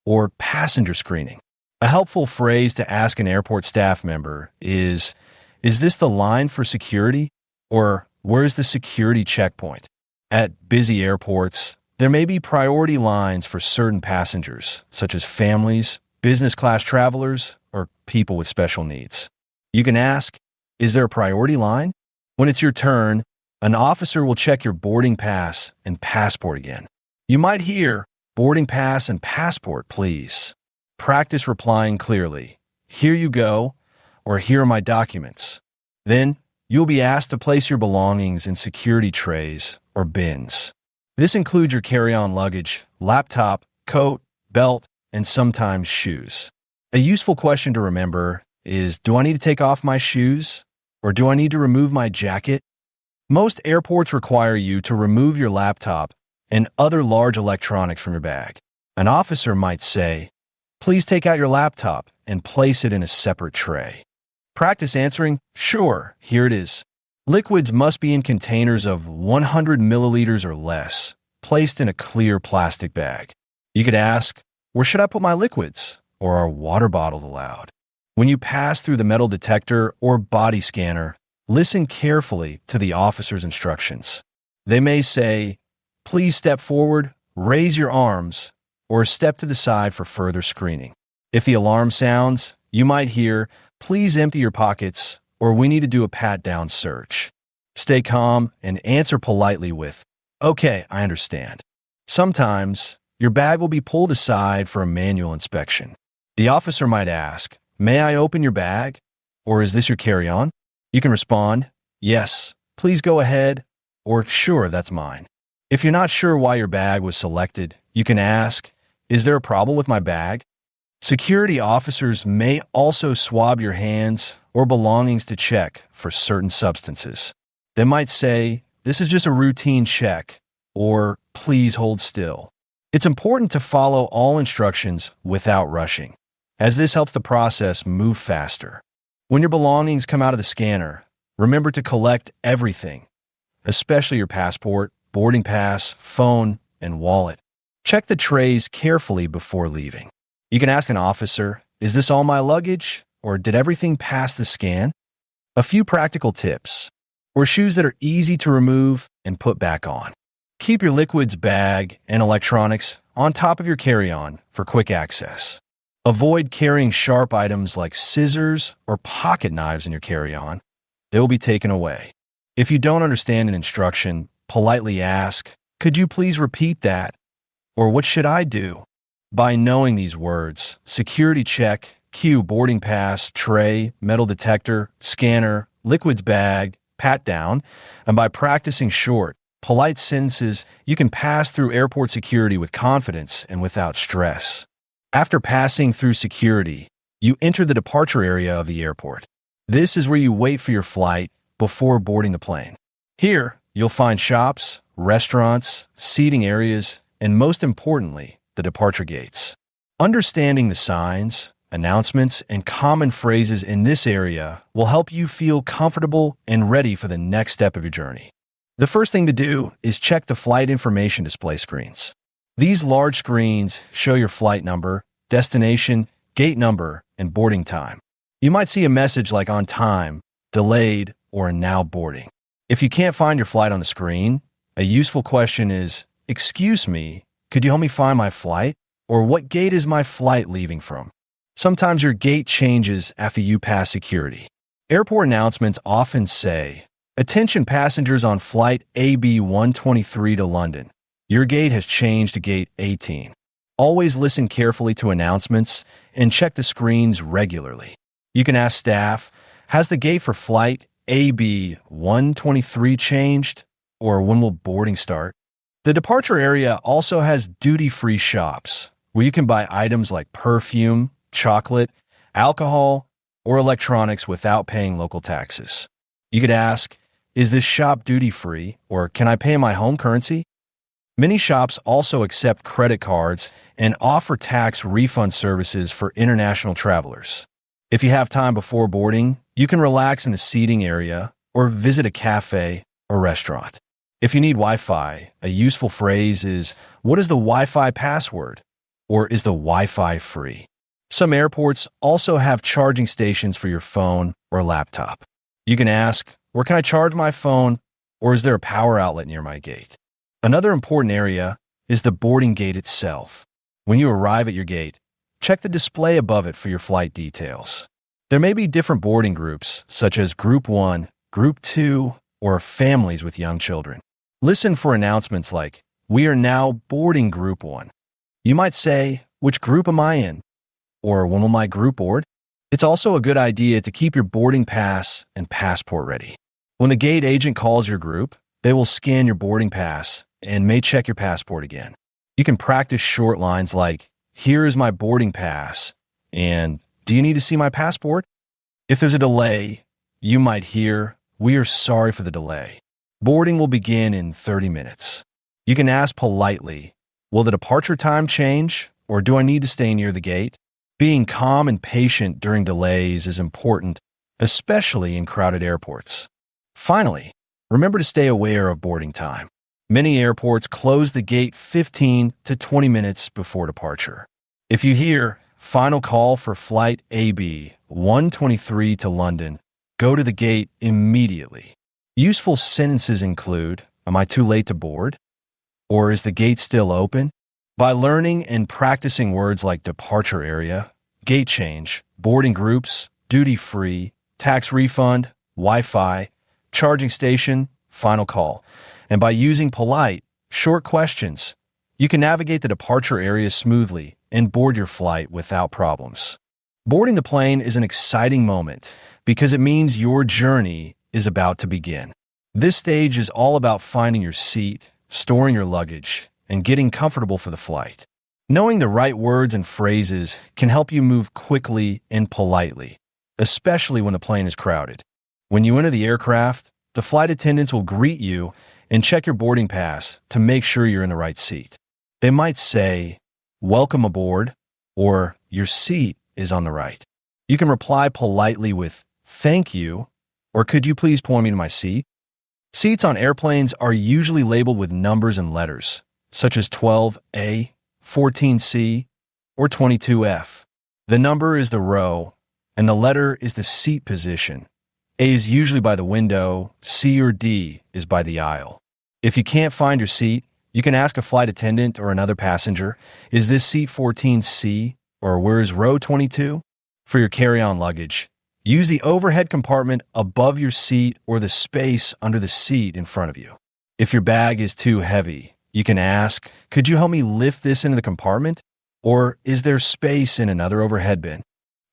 or passenger screening. A helpful phrase to ask an airport staff member is this the line for security? Or, "Where's the security checkpoint?" At busy airports, there may be priority lines for certain passengers, such as families, business class travelers, or people with special needs. You can ask, "Is there a priority line?" When it's your turn, an officer will check your boarding pass and passport again. You might hear, "Boarding pass and passport, please." Practice replying clearly, "Here you go," or "Here are my documents." Then, you'll be asked to place your belongings in security trays or bins. This includes your carry-on luggage, laptop, coat, belt, and sometimes shoes. A useful question to remember is, do I need to take off my shoes? Or do I need to remove my jacket? Most airports require you to remove your laptop and other large electronics from your bag. An officer might say, "Please take out your laptop and place it in a separate tray." Practice answering, "Sure, here it is." Liquids must be in containers of 100 milliliters or less, placed in a clear plastic bag. You could ask, "Where should I put my liquids?" or "Are water bottles allowed?" When you pass through the metal detector or body scanner, listen carefully to the officer's instructions. They may say, "Please step forward, raise your arms," or "Step to the side for further screening." If the alarm sounds, you might hear, "Please empty your pockets," or "We need to do a pat-down search." Stay calm and answer politely with, "Okay, I understand." Sometimes, your bag will be pulled aside for a manual inspection. The officer might ask, "May I open your bag?" or "Is this your carry-on?" You can respond, "Yes, please go ahead," or "Sure, that's mine." If you're not sure why your bag was selected, you can ask, "Is there a problem with my bag?" Security officers may also swab your hands or belongings to check for certain substances. They might say, "This is just a routine check," or "Please hold still." It's important to follow all instructions without rushing, as this helps the process move faster. When your belongings come out of the scanner, remember to collect everything, especially your passport, boarding pass, phone, and wallet. Check the trays carefully before leaving. You can ask an officer, "Is this all my luggage, or did everything pass the scan?" A few practical tips. Wear shoes that are easy to remove and put back on. Keep your liquids bag and electronics on top of your carry-on for quick access. Avoid carrying sharp items like scissors or pocket knives in your carry-on. They will be taken away. If you don't understand an instruction, politely ask, "Could you please repeat that?" Or "What should I do?" By knowing these words, security check, queue, boarding pass, tray, metal detector, scanner, liquids bag, pat down, and by practicing short, polite sentences, you can pass through airport security with confidence and without stress. After passing through security, you enter the departure area of the airport. This is where you wait for your flight before boarding the plane. Here, you'll find shops, restaurants, seating areas, and most importantly, the departure gates. Understanding the signs, announcements, and common phrases in this area will help you feel comfortable and ready for the next step of your journey. The first thing to do is check the flight information display screens. These large screens show your flight number, destination, gate number, and boarding time. You might see a message like "on time," "delayed," or "now boarding." If you can't find your flight on the screen, a useful question is, "Excuse me, could you help me find my flight?" Or "What gate is my flight leaving from?" Sometimes your gate changes after you pass security. Airport announcements often say, "Attention passengers on flight AB 123 to London. Your gate has changed to gate 18. Always listen carefully to announcements and check the screens regularly. You can ask staff, "Has the gate for flight AB 123 changed?" Or "When will boarding start?" The departure area also has duty-free shops where you can buy items like perfume, chocolate, alcohol, or electronics without paying local taxes. You could ask, "Is this shop duty-free?" or "Can I pay in my home currency?" Many shops also accept credit cards and offer tax refund services for international travelers. If you have time before boarding, you can relax in the seating area or visit a cafe or restaurant. If you need Wi-Fi, a useful phrase is, "What is the Wi-Fi password?" or "Is the Wi-Fi free?" Some airports also have charging stations for your phone or laptop. You can ask, "Where can I charge my phone?" or "Is there a power outlet near my gate?" Another important area is the boarding gate itself. When you arrive at your gate, check the display above it for your flight details. There may be different boarding groups, such as Group 1, Group 2, or families with young children. Listen for announcements like, "We are now boarding Group 1. You might say, "Which group am I in?" or "When will my group board?" It's also a good idea to keep your boarding pass and passport ready. When the gate agent calls your group, they will scan your boarding pass and may check your passport again. You can practice short lines like, "Here is my boarding pass," and "Do you need to see my passport?" If there's a delay, you might hear, "We are sorry for the delay. Boarding will begin in 30 minutes. You can ask politely, "Will the departure time change, or do I need to stay near the gate?" Being calm and patient during delays is important, especially in crowded airports. Finally, remember to stay aware of boarding time. Many airports close the gate 15 to 20 minutes before departure. If you hear, "Final call for flight AB 123 to London," go to the gate immediately. Useful sentences include, "Am I too late to board?" or "Is the gate still open?" By learning and practicing words like departure area, gate change, boarding groups, duty-free, tax refund, Wi-Fi, charging station, final call, and by using polite, short questions, you can navigate the departure area smoothly and board your flight without problems. Boarding the plane is an exciting moment because it means your journey is about to begin. This stage is all about finding your seat, storing your luggage, and getting comfortable for the flight. Knowing the right words and phrases can help you move quickly and politely, especially when the plane is crowded. When you enter the aircraft, the flight attendants will greet you and check your boarding pass to make sure you're in the right seat. They might say, "Welcome aboard," or "Your seat is on the right." You can reply politely with, "Thank you," or "Could you please point me to my seat?" Seats on airplanes are usually labeled with numbers and letters, such as 12A, 14C, or 22F. The number is the row, and the letter is the seat position. A is usually by the window, C or D is by the aisle. If you can't find your seat, you can ask a flight attendant or another passenger, "Is this seat 14C?" or "Where is row 22? For your carry-on luggage, use the overhead compartment above your seat or the space under the seat in front of you. If your bag is too heavy, you can ask, "Could you help me lift this into the compartment?" Or "Is there space in another overhead bin?"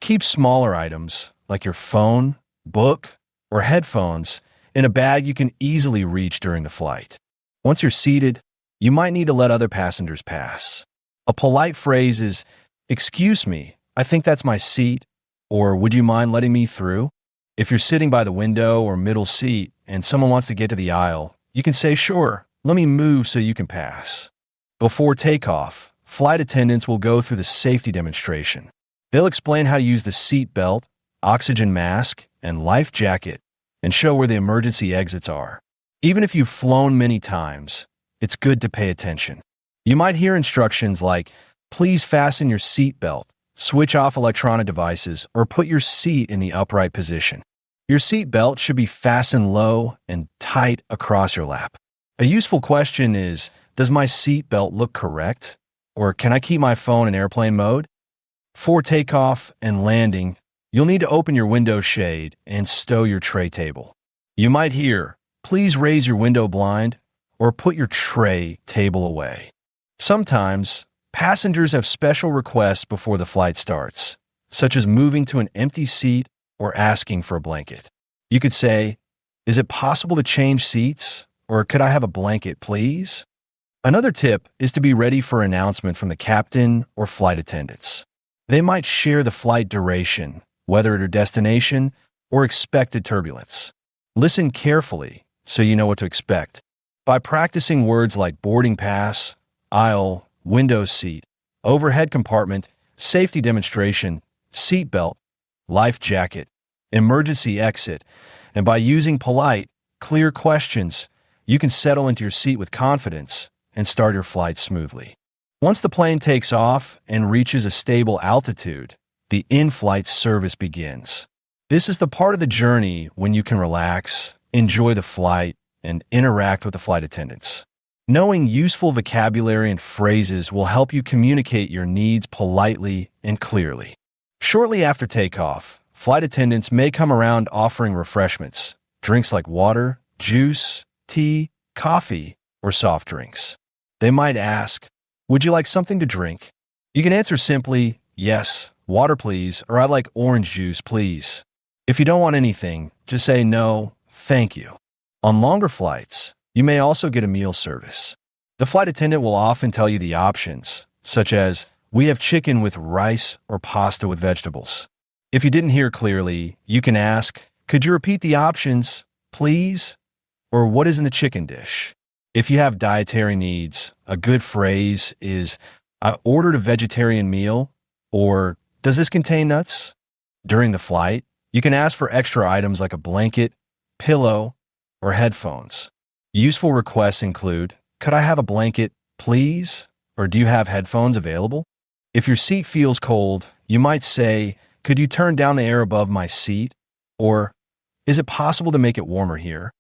Keep smaller items, like your phone, book, or headphones, in a bag you can easily reach during the flight. Once you're seated, you might need to let other passengers pass. A polite phrase is, "Excuse me, I think that's my seat," or "Would you mind letting me through?" If you're sitting by the window or middle seat and someone wants to get to the aisle, you can say, "Sure, let me move so you can pass." Before takeoff, flight attendants will go through the safety demonstration. They'll explain how to use the seat belt, oxygen mask, and life jacket, and show where the emergency exits are. Even if you've flown many times, it's good to pay attention. You might hear instructions like, "Please fasten your seat belt, switch off electronic devices, or put your seat in the upright position." Your seat belt should be fastened low and tight across your lap. A useful question is, "Does my seat belt look correct?" Or "Can I keep my phone in airplane mode?" For takeoff and landing, you'll need to open your window shade and stow your tray table. You might hear, "Please raise your window blind," or "Put your tray table away." Sometimes, passengers have special requests before the flight starts, such as moving to an empty seat or asking for a blanket. You could say, "Is it possible to change seats?" or "Could I have a blanket, please?" Another tip is to be ready for an announcement from the captain or flight attendants. They might share the flight duration, weather at your destination, or expected turbulence. Listen carefully so you know what to expect. By practicing words like boarding pass, aisle, window seat, overhead compartment, safety demonstration, seat belt, life jacket, emergency exit, and by using polite, clear questions, you can settle into your seat with confidence and start your flight smoothly. Once the plane takes off and reaches a stable altitude, the in-flight service begins. This is the part of the journey when you can relax, enjoy the flight, and interact with the flight attendants. Knowing useful vocabulary and phrases will help you communicate your needs politely and clearly. Shortly after takeoff, flight attendants may come around offering refreshments, drinks like water, juice, tea, coffee, or soft drinks. They might ask, "Would you like something to drink?" You can answer simply, "Yes, water please," or "I'd like orange juice, please." If you don't want anything, just say, "No, thank you." On longer flights, you may also get a meal service. The flight attendant will often tell you the options, such as, "We have chicken with rice or pasta with vegetables." If you didn't hear clearly, you can ask, "Could you repeat the options, please?" Or "What is in the chicken dish?" If you have dietary needs, a good phrase is, "I ordered a vegetarian meal," or "Does this contain nuts?" During the flight, you can ask for extra items like a blanket, pillow, or headphones. Useful requests include, "Could I have a blanket, please?" or "Do you have headphones available?" If your seat feels cold, you might say, "Could you turn down the air above my seat?" or "Is it possible to make it warmer here?"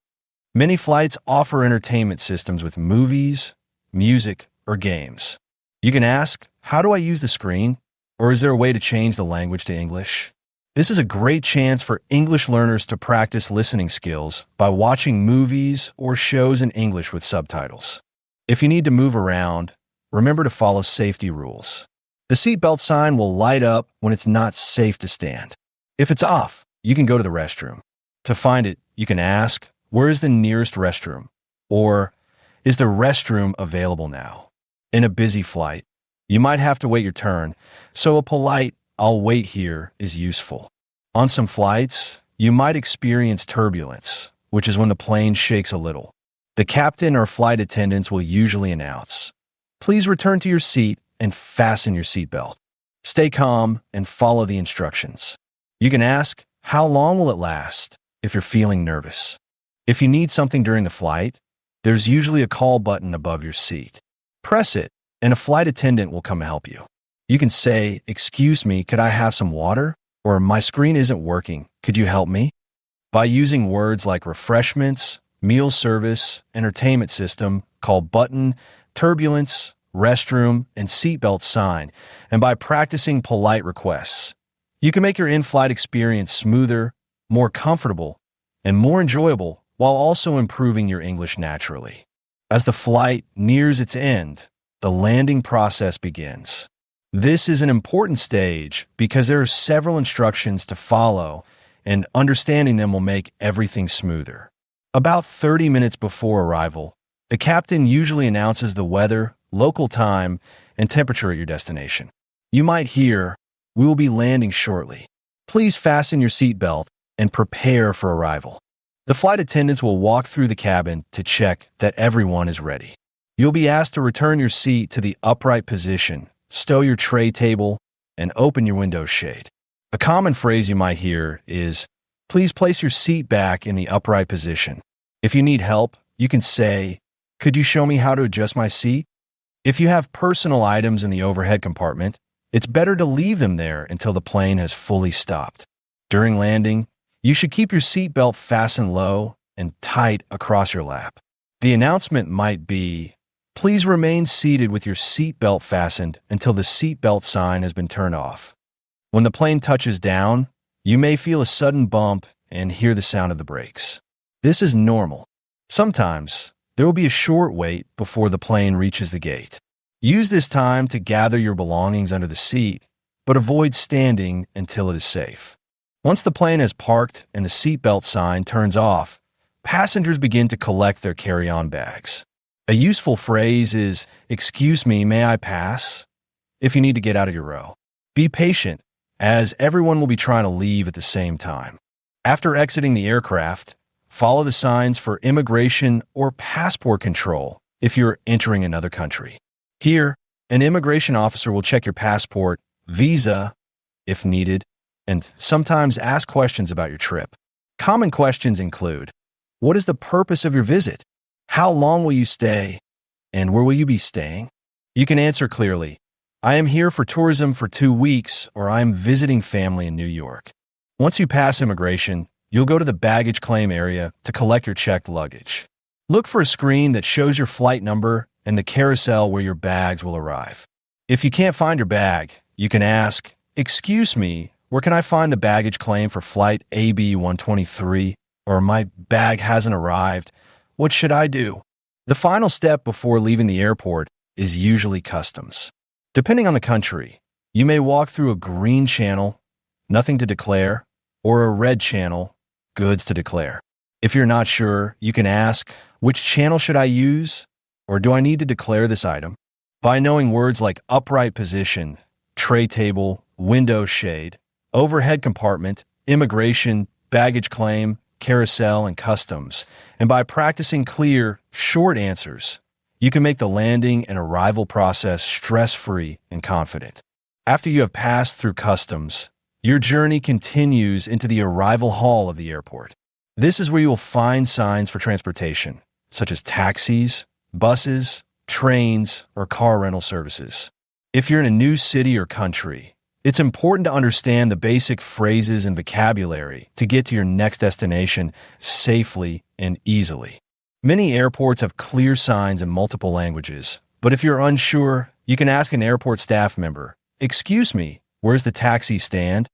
Many flights offer entertainment systems with movies, music, or games. You can ask, "How do I use the screen?" or "Is there a way to change the language to English?" This is a great chance for English learners to practice listening skills by watching movies or shows in English with subtitles. If you need to move around, remember to follow safety rules. The seatbelt sign will light up when it's not safe to stand. If it's off, you can go to the restroom. To find it, you can ask, "Where is the nearest restroom?" or "Is the restroom available now?" In a busy flight, you might have to wait your turn, so a polite "I'll wait here" is useful. On some flights, you might experience turbulence, which is when the plane shakes a little. The captain or flight attendants will usually announce, "Please return to your seat and fasten your seatbelt." Stay calm and follow the instructions. You can ask, "How long will it last?" if you're feeling nervous. If you need something during the flight, there's usually a call button above your seat. Press it, and a flight attendant will come help you. You can say, "Excuse me, could I have some water?" Or, "My screen isn't working. Could you help me?" By using words like refreshments, meal service, entertainment system, call button, turbulence, restroom, and seatbelt sign, and by practicing polite requests, you can make your in-flight experience smoother, more comfortable, and more enjoyable while also improving your English naturally. As the flight nears its end, the landing process begins. This is an important stage because there are several instructions to follow, and understanding them will make everything smoother. About 30 minutes before arrival, the captain usually announces the weather, local time, and temperature at your destination. You might hear, "We will be landing shortly. Please fasten your seatbelt and prepare for arrival." The flight attendants will walk through the cabin to check that everyone is ready. You'll be asked to return your seat to the upright position, stow your tray table, and open your window shade. A common phrase you might hear is, "Please place your seat back in the upright position." If you need help, you can say, "Could you show me how to adjust my seat?" If you have personal items in the overhead compartment, it's better to leave them there until the plane has fully stopped. During landing, you should keep your seatbelt fastened low and tight across your lap. The announcement might be, "Please remain seated with your seatbelt fastened until the seatbelt sign has been turned off." When the plane touches down, you may feel a sudden bump and hear the sound of the brakes. This is normal. Sometimes, there will be a short wait before the plane reaches the gate. Use this time to gather your belongings under the seat, but avoid standing until it is safe. Once the plane has parked and the seatbelt sign turns off, passengers begin to collect their carry-on bags. A useful phrase is, "Excuse me, may I pass?" if you need to get out of your row. Be patient, as everyone will be trying to leave at the same time. After exiting the aircraft, follow the signs for immigration or passport control if you're entering another country. Here, an immigration officer will check your passport, visa, if needed, and sometimes ask questions about your trip. Common questions include, what is the purpose of your visit? How long will you stay? And where will you be staying? You can answer clearly, "I am here for tourism for 2 weeks," or "I am visiting family in New York." Once you pass immigration, you'll go to the baggage claim area to collect your checked luggage. Look for a screen that shows your flight number and the carousel where your bags will arrive. If you can't find your bag, you can ask, "Excuse me, where can I find the baggage claim for flight AB-123? Or my bag hasn't arrived. What should I do?" The final step before leaving the airport is usually customs. Depending on the country, you may walk through a green channel, nothing to declare, or a red channel, goods to declare. If you're not sure, you can ask, "Which channel should I use?" Or, "Do I need to declare this item?" By knowing words like upright position, tray table, window shade, overhead compartment, immigration, baggage claim, carousel, and customs, and by practicing clear, short answers, you can make the landing and arrival process stress-free and confident. After you have passed through customs, your journey continues into the arrival hall of the airport. This is where you will find signs for transportation, such as taxis, buses, trains, or car rental services. If you're in a new city or country, it's important to understand the basic phrases and vocabulary to get to your next destination safely and easily. Many airports have clear signs in multiple languages, but if you're unsure, you can ask an airport staff member, "Excuse me, where's the taxi stand?"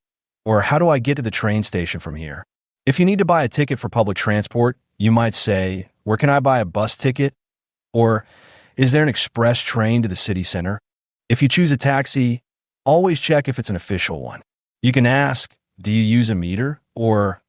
Or, "How do I get to the train station from here?" If you need to buy a ticket for public transport, you might say, "Where can I buy a bus ticket?" Or, "Is there an express train to the city center?" If you choose a taxi, always check if it's an official one. You can ask, "Do you use a meter?" Or,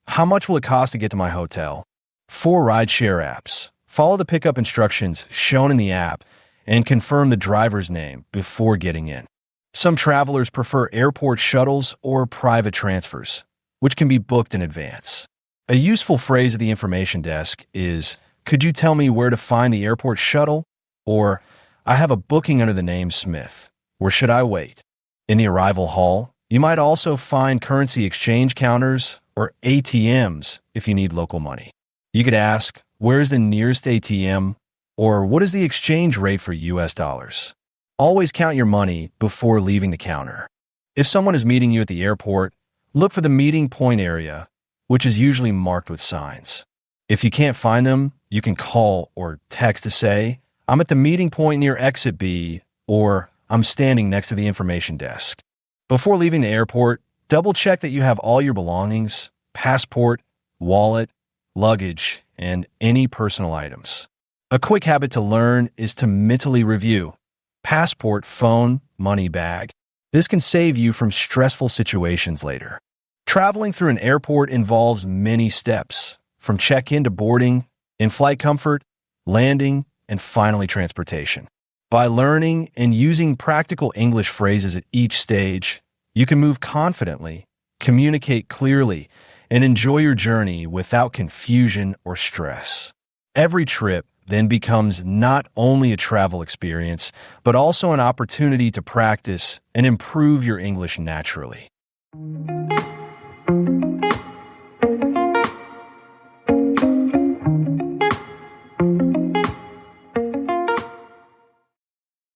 "How much will it cost to get to my hotel?" For rideshare apps, follow the pickup instructions shown in the app and confirm the driver's name before getting in. Some travelers prefer airport shuttles or private transfers, which can be booked in advance. A useful phrase at the information desk is, "Could you tell me where to find the airport shuttle?" Or, "I have a booking under the name Smith. Where should I wait?" In the arrival hall, you might also find currency exchange counters or ATMs if you need local money. You could ask, "Where's the nearest ATM?" or "What is the exchange rate for US dollars?" Always count your money before leaving the counter. If someone is meeting you at the airport, look for the meeting point area, which is usually marked with signs. If you can't find them, you can call or text to say, "I'm at the meeting point near exit B," or "I'm standing next to the information desk." Before leaving the airport, double check that you have all your belongings, passport, wallet, luggage, and any personal items. A quick habit to learn is to mentally review passport, phone, money, bag. This can save you from stressful situations later. Traveling through an airport involves many steps, from check-in to boarding, in-flight comfort, landing, and finally transportation. By learning and using practical English phrases at each stage, you can move confidently, communicate clearly, and enjoy your journey without confusion or stress. Every trip then becomes not only a travel experience, but also an opportunity to practice and improve your English naturally.